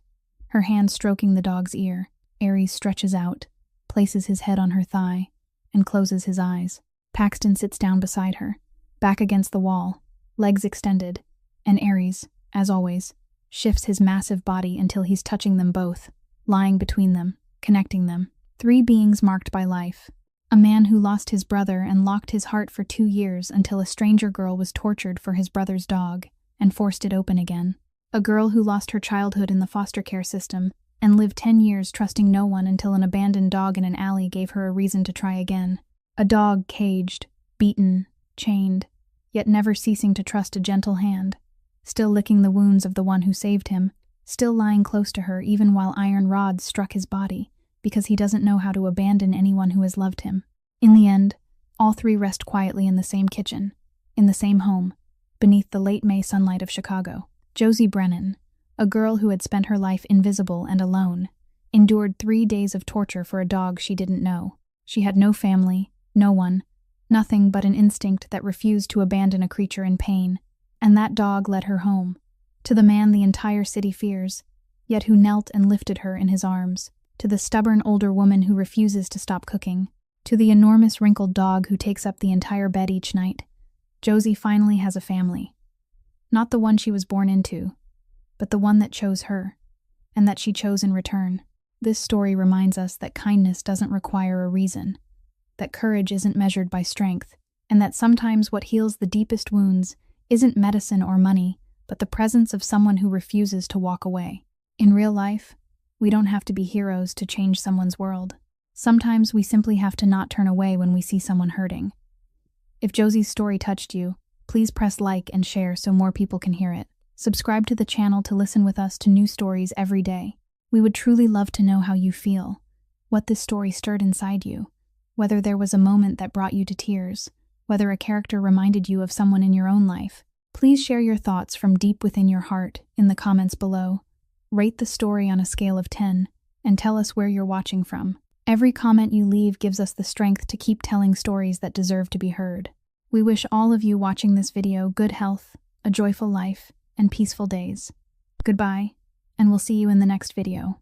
her hand stroking the dog's ear. Aries stretches out, places his head on her thigh, and closes his eyes. Paxton sits down beside her, back against the wall, legs extended, and Aries, as always, shifts his massive body until he's touching them both, lying between them, connecting them. 3 beings marked by life. A man who lost his brother and locked his heart for 2 years until a stranger girl was tortured for his brother's dog and forced it open again. A girl who lost her childhood in the foster care system and lived 10 years trusting no one until an abandoned dog in an alley gave her a reason to try again. A dog caged, beaten, chained, yet never ceasing to trust a gentle hand, still licking the wounds of the one who saved him, still lying close to her even while iron rods struck his body, because he doesn't know how to abandon anyone who has loved him. In the end, all 3 rest quietly in the same kitchen, in the same home, beneath the late May sunlight of Chicago. Josie Brennan, a girl who had spent her life invisible and alone, endured 3 days of torture for a dog she didn't know. She had no family, no one, nothing but an instinct that refused to abandon a creature in pain, and that dog led her home, to the man the entire city fears, yet who knelt and lifted her in his arms, to the stubborn older woman who refuses to stop cooking, to the enormous wrinkled dog who takes up the entire bed each night. Josie finally has a family. Not the one she was born into, but the one that chose her. and that she chose in return. This story reminds us that kindness doesn't require a reason, that courage isn't measured by strength, and that sometimes what heals the deepest wounds isn't medicine or money, but the presence of someone who refuses to walk away. In real life, we don't have to be heroes to change someone's world. Sometimes we simply have to not turn away when we see someone hurting. If Josie's story touched you, please press like and share so more people can hear it. Subscribe to the channel to listen with us to new stories every day. We would truly love to know how you feel, what this story stirred inside you, whether there was a moment that brought you to tears, whether a character reminded you of someone in your own life. Please share your thoughts from deep within your heart in the comments below. Rate the story on a scale of 10 and tell us where you're watching from. Every comment you leave gives us the strength to keep telling stories that deserve to be heard. We wish all of you watching this video good health, a joyful life, and peaceful days. Goodbye, and we'll see you in the next video.